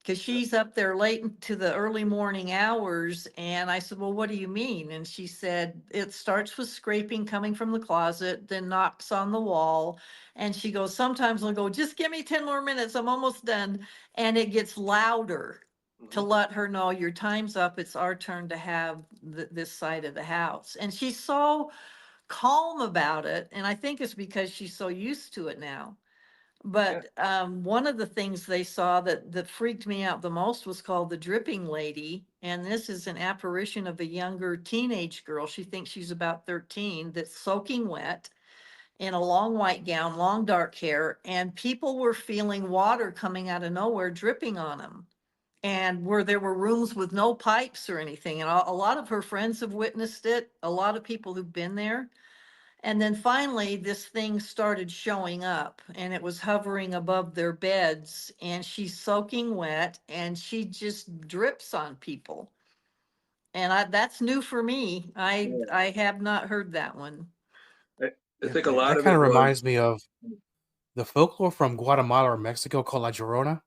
because she's up there late into the early morning hours. And I said, well, what do you mean? And she said, it starts with scraping coming from the closet, then knocks on the wall. And she goes, sometimes I'll go, just give me 10 more minutes, I'm almost done. And it gets louder to let her know your time's up. It's our turn to have this side of the house. And she's so calm about it. And I think it's because she's so used to it now. Yeah. But one of the things they saw that freaked me out the most was called the dripping lady. And this is an apparition of a younger teenage girl. She thinks she's about 13, that's soaking wet in a long white gown, long dark hair, and people were feeling water coming out of nowhere, dripping on them. And where there were rooms with no pipes or anything. And a lot of her friends have witnessed it, a lot of people who've been there. And then finally, this thing started showing up and it was hovering above their beds and she's soaking wet and she just drips on people. And that's new for me. Yeah. I have not heard that one. I, I Yeah, think a lot that of kind it of was. reminds me of the folklore from Guatemala or Mexico called La Llorona,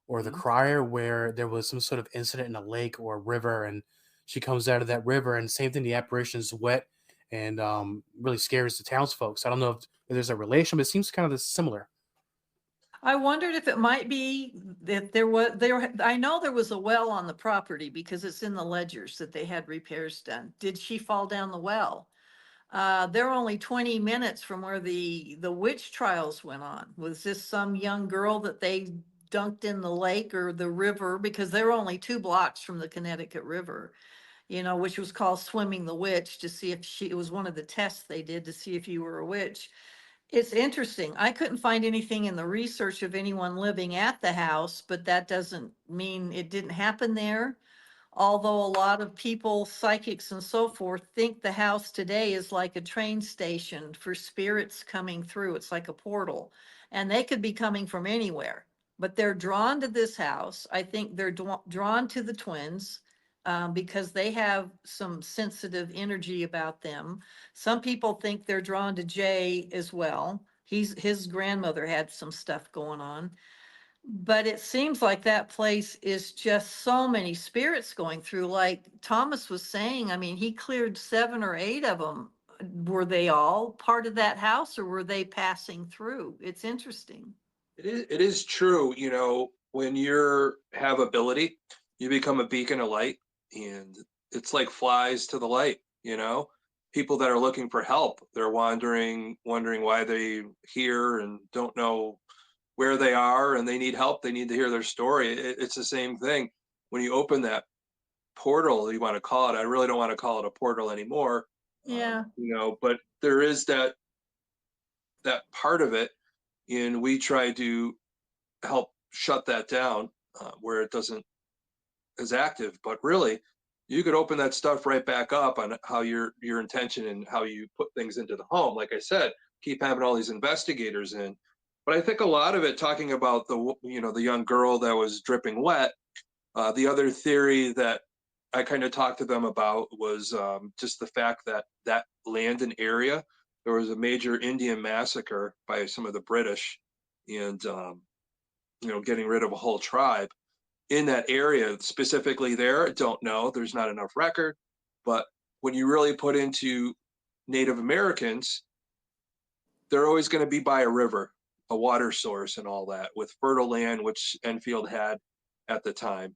or the Mhm. crier, where there was some sort of incident in a lake or a river and she comes out of that river, and same thing, the apparition is wet and really scares the townsfolk. So I don't know if there's a relation, but it seems kind of similar. I wondered if it might be that I know there was a well on the property because it's in the ledgers that they had repairs done. Did she fall down the well? They're only 20 minutes from where the witch trials went on. Was this some young girl that they dunked in the lake or the river? Because they're only 2 blocks from the Connecticut River, which was called swimming the witch, to see if it was one of the tests they did to see if you were a witch. It's interesting. I couldn't find anything in the research of anyone living at the house, but that doesn't mean it didn't happen there. Although a lot of people, psychics and so forth, think the house today is like a train station for spirits coming through. It's like a portal. And they could be coming from anywhere, but they're drawn to this house. I think they're drawn to the twins because they have some sensitive energy about them. Some people think they're drawn to Jay as well. His grandmother had some stuff going on. But it seems like that place is just so many spirits going through. Like Thomas was saying, I mean, he cleared 7 or 8 of them. Were they all part of that house or were they passing through? It's interesting. It is true, when you're have ability, you become a beacon of light, and it's like flies to the light, People that are looking for help, they're wondering why they here and don't know where they are, and they need help, they need to hear their story. It's the same thing when you open that portal, you want to call it. I really don't want to call it a portal anymore. Yeah. But there is that part of it, and we try to help shut that down where it doesn't is active. But really, you could open that stuff right back up on how your intention and how you put things into the home. Like I said, keep having all these investigators in. But I think a lot of it, talking about the young girl that was dripping wet. The other theory that I kind of talked to them about was just the fact that that land and area, there was a major Indian massacre by some of the British, and getting rid of a whole tribe in that area, specifically there. Don't know. There's not enough record. But when you really put into Native Americans, they're always going to be by a river, a water source, and all that, with fertile land, which Enfield had at the time.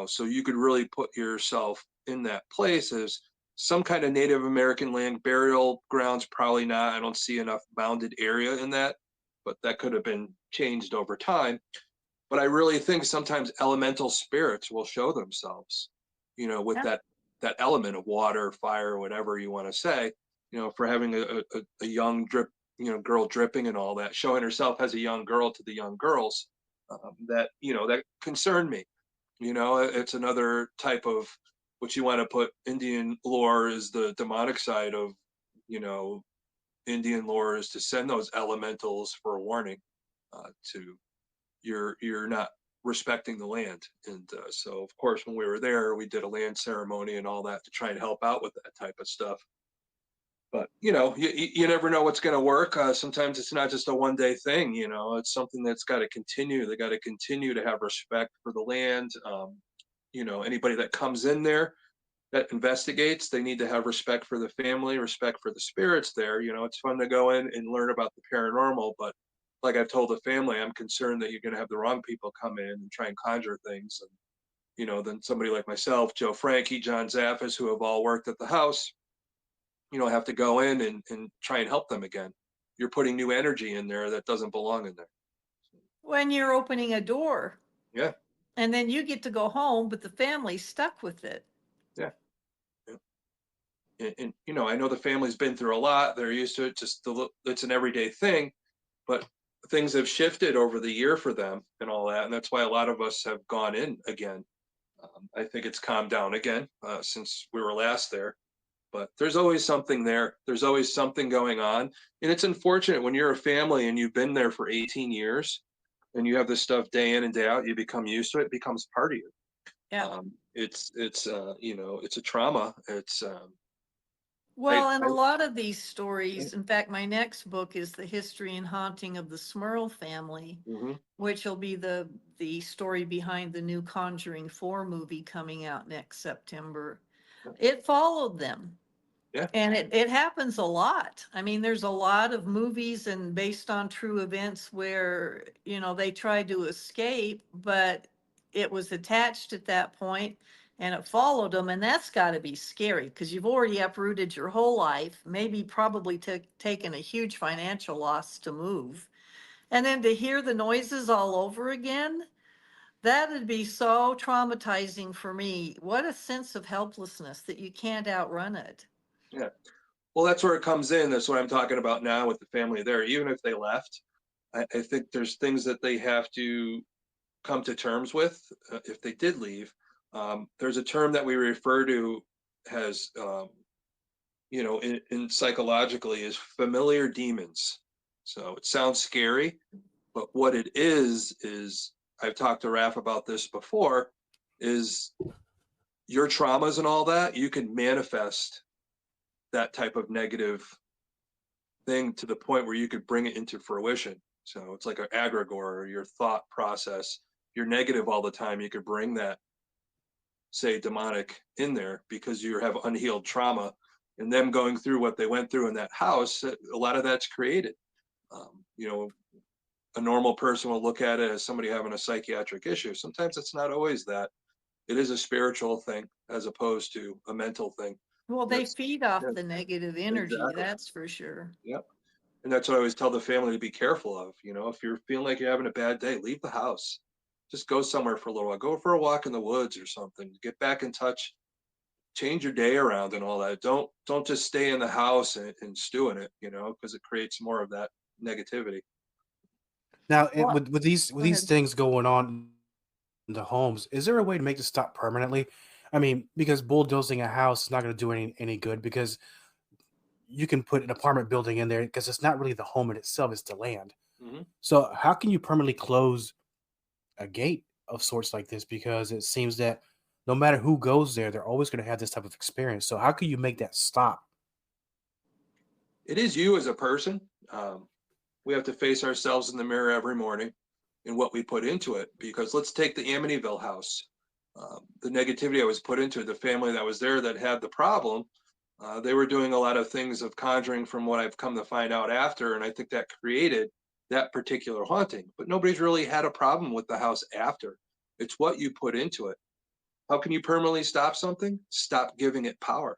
So you could really put yourself in that place as some kind of Native American land. Burial grounds, probably not. I don't see enough bounded area in that, but that could have been changed over time. But I really think sometimes elemental spirits will show themselves, with Yeah. that element of water, fire, whatever you want to say, for having a young girl dripping and all that, showing herself as a young girl to the young girls, that concerned me. It's another type of what you want to put. Indian lore is the demonic side of, you know, Indian lore is to send those elementals for a warning, to you're not respecting the land. And so, of course, when we were there, we did a land ceremony and all that to try and help out with that type of stuff. But you never know what's going to work. Sometimes it's not just a one-day thing. It's something that's got to continue. They got to continue to have respect for the land. Anybody that comes in there that investigates, they need to have respect for the family, respect for the spirits there. It's fun to go in and learn about the paranormal, but like I've told the family, I'm concerned that you're going to have the wrong people come in and try and conjure things. And, then somebody like myself, Joe Frankie, John Zaffis, who have all worked at the house, have to go in and try and help them again. You're putting new energy in there that doesn't belong in there. When you're opening a door Yeah, and then you get to go home, but the family's stuck with it. yeah, yeah. And I know the family's been through a lot. They're used to it. It's an everyday thing, but things have shifted over the year for them and all that, and that's why a lot of us have gone in again. I think it's calmed down again since we were last there, but there's always something there. There's always something going on, and it's unfortunate when you're a family and you've been there for 18 years, and you have this stuff day in and day out. You become used to it. It becomes part of you. Yeah. It's it's a trauma. Well, and I a lot of these stories, in fact, my next book is The History and Haunting of the Smurl Family, hmm which will be the story behind the new Conjuring 4 movie coming out next September. It followed them. yeah, And it happens a lot. I mean, there's a lot of movies and based on true events where, they tried to escape, but it was attached at that point and it followed them. And that's got to be scary because you've already uprooted your whole life, maybe probably taken a huge financial loss to move. And then to hear the noises all over again, that'd be so traumatizing for me. What a sense of helplessness that you can't outrun it. yeah. Well, that's where it comes in. That's what I'm talking about now with the family there. Even if they left, I think there's things that they have to come to terms with if they did leave. There's a term that we refer to as, in psychologically, is familiar demons. So it sounds scary, but what it is I've talked to Raph about this before, is your traumas and all that, you can manifest that type of negative thing to the point where you could bring it into fruition. So it's like an egregore, or your thought process. You're negative all the time. You could bring that, say, demonic in there because you have unhealed trauma, and them going through what they went through in that house. A lot of that's created. You know, a normal person will look at it as somebody having a psychiatric issue. Sometimes it's not always that. It is a spiritual thing as opposed to a mental thing. Well, they That's feed off yeah, the negative energy, exactly. that's for sure. Yep. And that's what I always tell the family to be careful of. If you're feeling like you're having a bad day, leave the house. Just go somewhere for a little while. Go for a walk in the woods or something. Get back in touch. Change your day around and all that. Don't just stay in the house and stew in it, because it creates more of that negativity. Now, Well, with these go ahead. things going on in the homes, is there a way to make this stop permanently? I mean, because bulldozing a house is not going to do any good because you can put an apartment building in there because it's not really the home in itself; it's the land. hmm So, how can you permanently close a gate of sorts like this? Because it seems that no matter who goes there, they're always going to have this type of experience. So, how can you make that stop? It is you as a person. We have to face ourselves in the mirror every morning and what we put into it. Because let's take the Amityville house. The negativity I was put into it, the family that was there that had the problem, they were doing a lot of things of conjuring from what I've come to find out after. And I think that created that particular haunting. But nobody's really had a problem with the house after. It's what you put into it. How can you permanently stop something? Stop giving it power.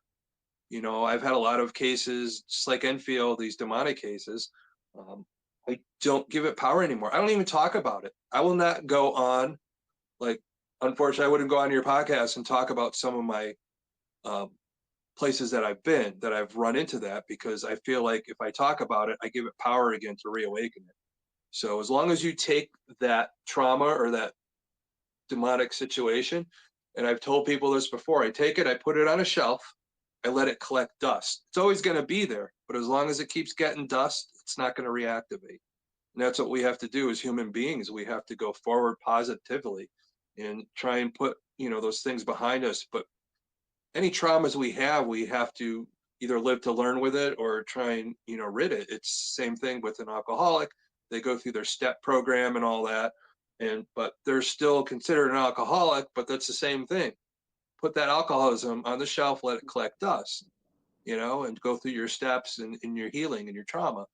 I've had a lot of cases, just like Enfield, these demonic cases. Um, I don't give it power anymore. I don't even talk about it. I will not go on, like, unfortunately, I wouldn't go on your podcast and talk about some of my um, places that I've been, that I've run into that, because I feel like if I talk about it, I give it power again to reawaken it. So as long as you take that trauma or that demonic situation, and I've told people this before, I take it, I put it on a shelf, I let it collect dust. It's always going to be there, but as long as it keeps getting dust, it's not going to reactivate. And that's what we have to do as human beings. We have to go forward positively and try and put, those things behind us. But any traumas we have to either live to learn with it or try and, rid it. It's the same thing with an alcoholic. They go through their step program and all that. But they're still considered an alcoholic, but that's the same thing. Put that alcoholism on the shelf, let it collect dust, and go through your steps and in your healing and your trauma.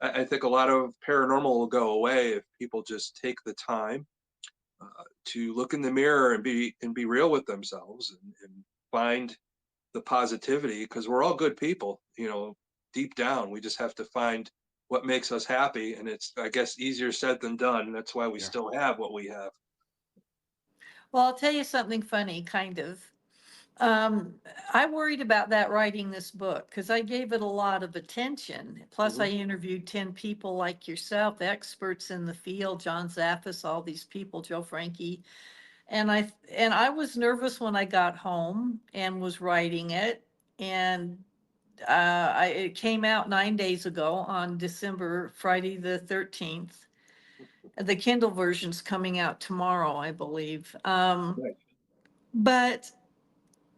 I think a lot of paranormal will go away if people just take the time to look in the mirror and be real with themselves and find the positivity, because we're all good people, you know, deep down. We just have to find what makes us happy. And it's, I guess, easier said than done. And that's why we Yeah. still have what we have. Well, I'll tell you something funny, kind of. Um, I worried about that writing this book because I gave it a lot of attention. Plus, I Mhm. interviewed 10 people like yourself, experts in the field, John Zaffis, all these people, Joe Frankie. And I was nervous when I got home and was writing it. And it came out 9 days ago on Friday the 13th. The Kindle version's coming out tomorrow, I believe. Right. But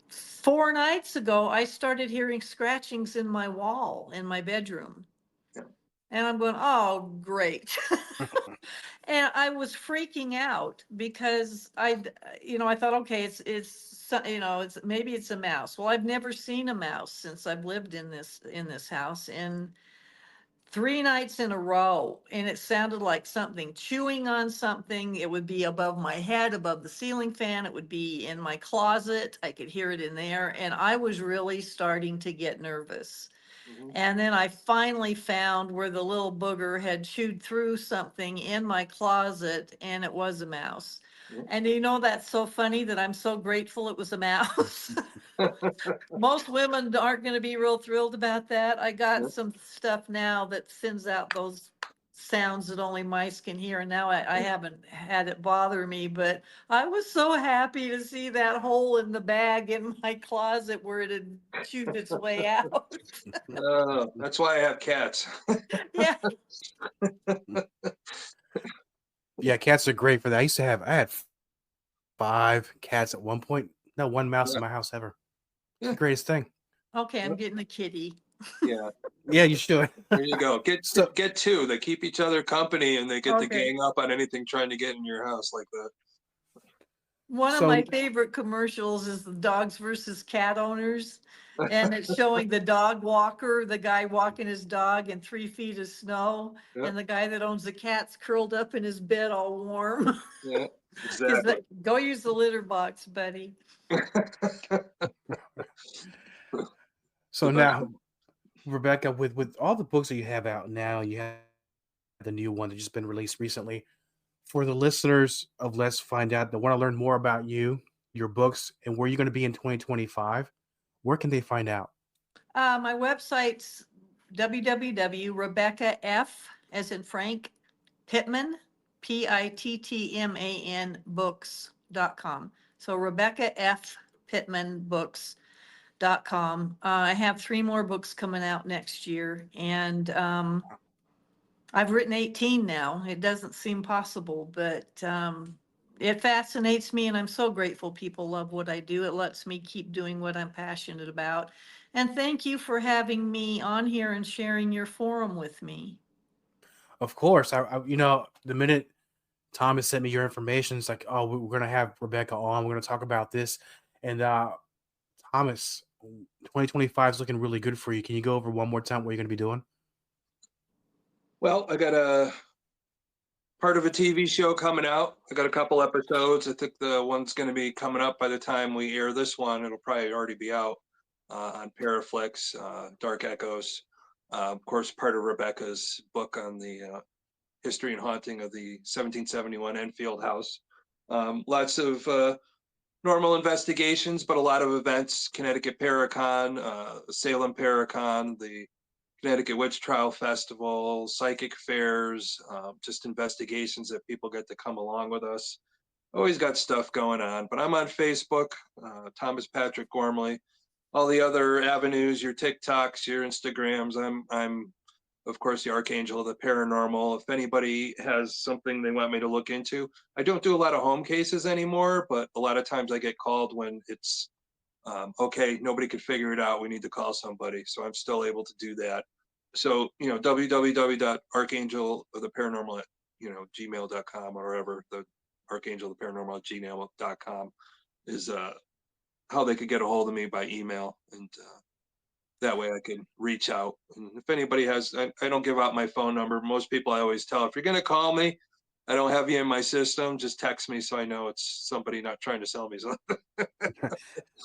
4 nights ago, I started hearing scratchings in my wall in my bedroom. Yeah. And I'm going, oh, great. And I was freaking out because I thought, okay, it's maybe it's a mouse. Well, I've never seen a mouse since I've lived in this house. And 3 nights in a row, and it sounded like something chewing on something. It would be above my head, above the ceiling fan. It would be in my closet. I could hear it in there, and I was really starting to get nervous. Mhm. And then I finally found where the little booger had chewed through something in my closet, and it was a mouse. Yeah. And that's so funny that I'm so grateful it was a mouse. Most women aren't going to be real thrilled about that. I got Yeah. some stuff now that sends out those sounds that only mice can hear, and now I haven't had it bother me, but I was so happy to see that hole in the bag in my closet where it had chewed its way out. That's why I have cats. Yeah. Yeah, cats are great for that. I had 5 cats at one point. No one mouse Yeah. in my house ever. It's Yeah. the greatest thing. Okay, I'm getting a kitty. Yeah. Yeah, you should. There you go. So, Get two. They keep each other company, and they get to Okay. gang up on anything trying to get in your house like that. One of so my favorite commercials is the dogs versus cat owners. And it's showing the dog walker, the guy walking his dog in 3 feet of snow, Yeah. and the guy that owns the cat's curled up in his bed all warm. Yeah. Because Exactly. go use the litter box, buddy. The so best. now, Rebecca, with all the books that you have out now, you have the new one that just been released recently. For the listeners of Let's Find Out that want to learn more about you, your books, and where you're going to be in 2025, where can they find out? My website's www.RebeccaF, as in Frank, Pittman, Pittman books.com. So Rebecca F. Pittman books.com. I have 3 more books coming out next year, and I've written 18 now. It doesn't seem possible, but it fascinates me, and I'm so grateful people love what I do. It lets me keep doing what I'm passionate about. And thank you for having me on here and sharing your forum with me. Of course, the minute Thomas sent me your information, it's like, oh, we're going to have Rebecca on. We're going to talk about this. And Thomas, 2025 is looking really good for you. Can you go over one more time what you're going to be doing? Well, I got a part of a TV show coming out. I got a couple episodes. I think the one's going to be coming up by the time we air this one. It'll probably already be out on Paraflix, Dark Echoes. Of course, part of Rebecca's book on the history and haunting of the 1771 Enfield House. Lots of normal investigations, but a lot of events. Connecticut Paracon, Salem Paracon, the Connecticut Witch Trial Festival, psychic fairs, just investigations that people get to come along with us. Always got stuff going on, but I'm on Facebook, Thomas Patrick Gormley, all the other avenues, your TikToks, your Instagrams. I'm of course the Archangel of the Paranormal. If anybody has something they want me to look into, I don't do a lot of home cases anymore, but a lot of times I get called when it's okay, nobody could figure it out. We need to call somebody. So I'm still able to do that. So, www.archangel of the paranormal at, gmail.com or whatever, the archangel of the paranormal at gmail.com is how they could get a hold of me by email. And that way I can reach out. And if anybody has, I don't give out my phone number. Most people I always tell, if you're going to call me, I don't have you in my system, just text me so I know it's somebody not trying to sell me something.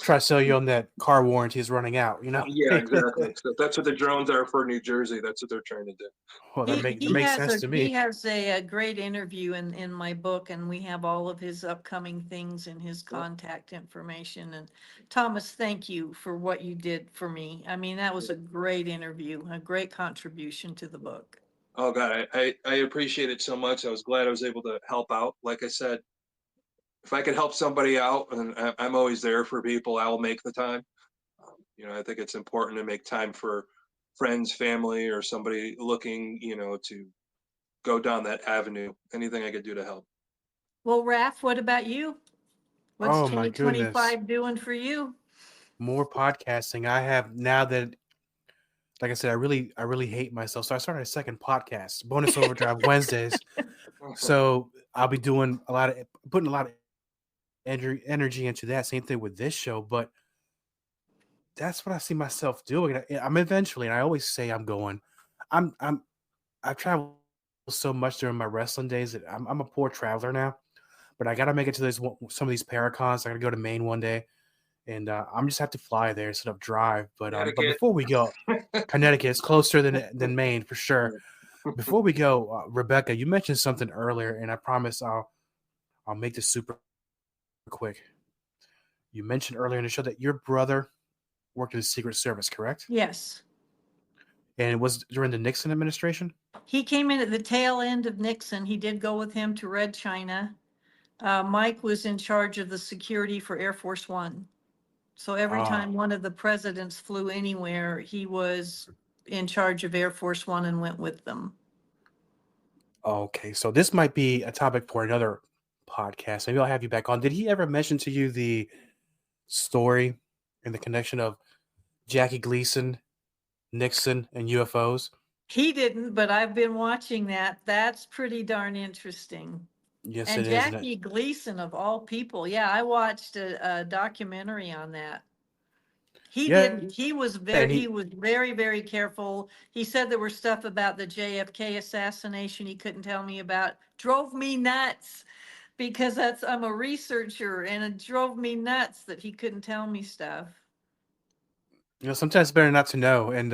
Try to sell you on that car warranty is running out, you know? Yeah, exactly. So that's what the drones are for New Jersey. That's what they're trying to do. Well, that He makes has sense to he me. has a great interview in my book, and we have all of his upcoming things and his contact information. And Thomas, thank you for what you did for me. I mean, that was a great interview, a great contribution to the book. Oh God, I appreciate it so much. I was glad I was able to help out. Like I said, if I could help somebody out, and I'm always there for people, I will make the time. You know, I think it's important to make time for friends, family, or somebody looking, you know, to go down that avenue. Anything I could do to help. Well, Raph, what about you? What's Oh my goodness. 2025 doing for you? More podcasting. I have now that, like I said, I really hate myself. So I started a second podcast, Bonus Overdrive Wednesdays. So I'll be doing putting a lot of energy into that. Same thing with this show, but that's what I see myself doing. I'm eventually, and I always say I'm going. I've traveled so much during my wrestling days that I'm a poor traveler now. But I got to make it to some of these Paracons. I got to go to Maine one day, and I'm just have to fly there instead of drive. But Connecticut. before we go, Connecticut is closer than Maine for sure. Before we go, Rebecca, you mentioned something earlier, and I promise I'll make this super quick. You mentioned earlier in the show that your brother worked in the Secret Service, correct? Yes. And it was during the Nixon administration? He came in at the tail end of Nixon. He did go with him to Red China. Mike was in charge of the security for Air Force One. So every time one of the presidents flew anywhere, he was in charge of Air Force One and went with them. Okay, so this might be a topic for another podcast. Maybe I'll have you back on. Did he ever mention to you the story and the connection of Jackie Gleason, Nixon, and UFOs? He didn't, but I've been watching that. That's pretty darn interesting. Yes, And it is. Jackie Gleason, of all people. Yeah, I watched a documentary on that. He didn't. He was very, very careful. He said there were stuff about the JFK assassination he couldn't tell me about. Drove me nuts because I'm a researcher, and it drove me nuts that he couldn't tell me stuff. You know, sometimes it's better not to know. And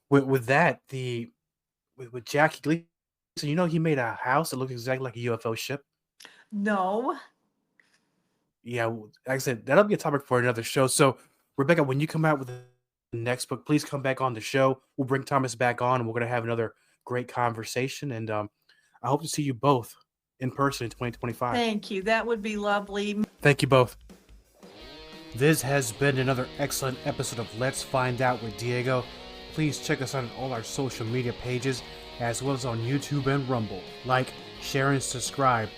with that, with Jackie Gleason, you know, he made a house that looked exactly like a UFO ship. No. Yeah, like I said, that'll be a topic for another show. So, Rebecca, when you come out with the next book, please come back on the show. We'll bring Thomas back on, and we're going to have another great conversation. And I hope to see you both in person in 2025. Thank you. That would be lovely. Thank you both. This has been another excellent episode of Let's Find Out with Diego. Please check us out on all our social media pages, as well as on YouTube and Rumble. Like, share, and subscribe.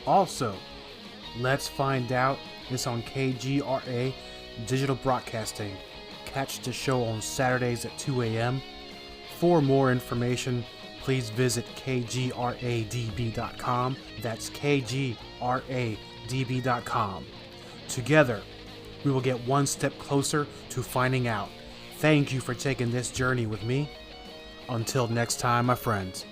Also, Let's Find Out is on KGRA Digital Broadcasting. Catch the show on Saturdays at 2 a.m. For more information, please visit kgradb.com. That's kgradb.com. Together, we will get one step closer to finding out. Thank you for taking this journey with me. Until next time, my friends.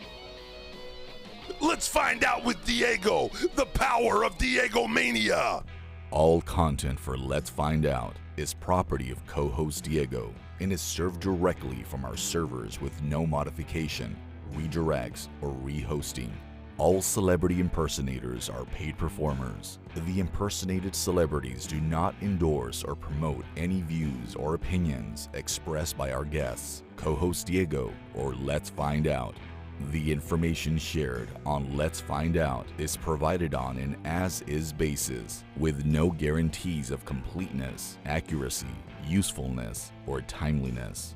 Let's find out with Diego, the power of Diego Mania. All content for Let's Find Out is property of co-host Diego and is served directly from our servers with no modification, redirects, or rehosting. All celebrity impersonators are paid performers. The impersonated celebrities do not endorse or promote any views or opinions expressed by our guests, co-host Diego, or Let's Find Out. The information shared on Let's Find Out is provided on an as-is basis, with no guarantees of completeness, accuracy, usefulness, or timeliness.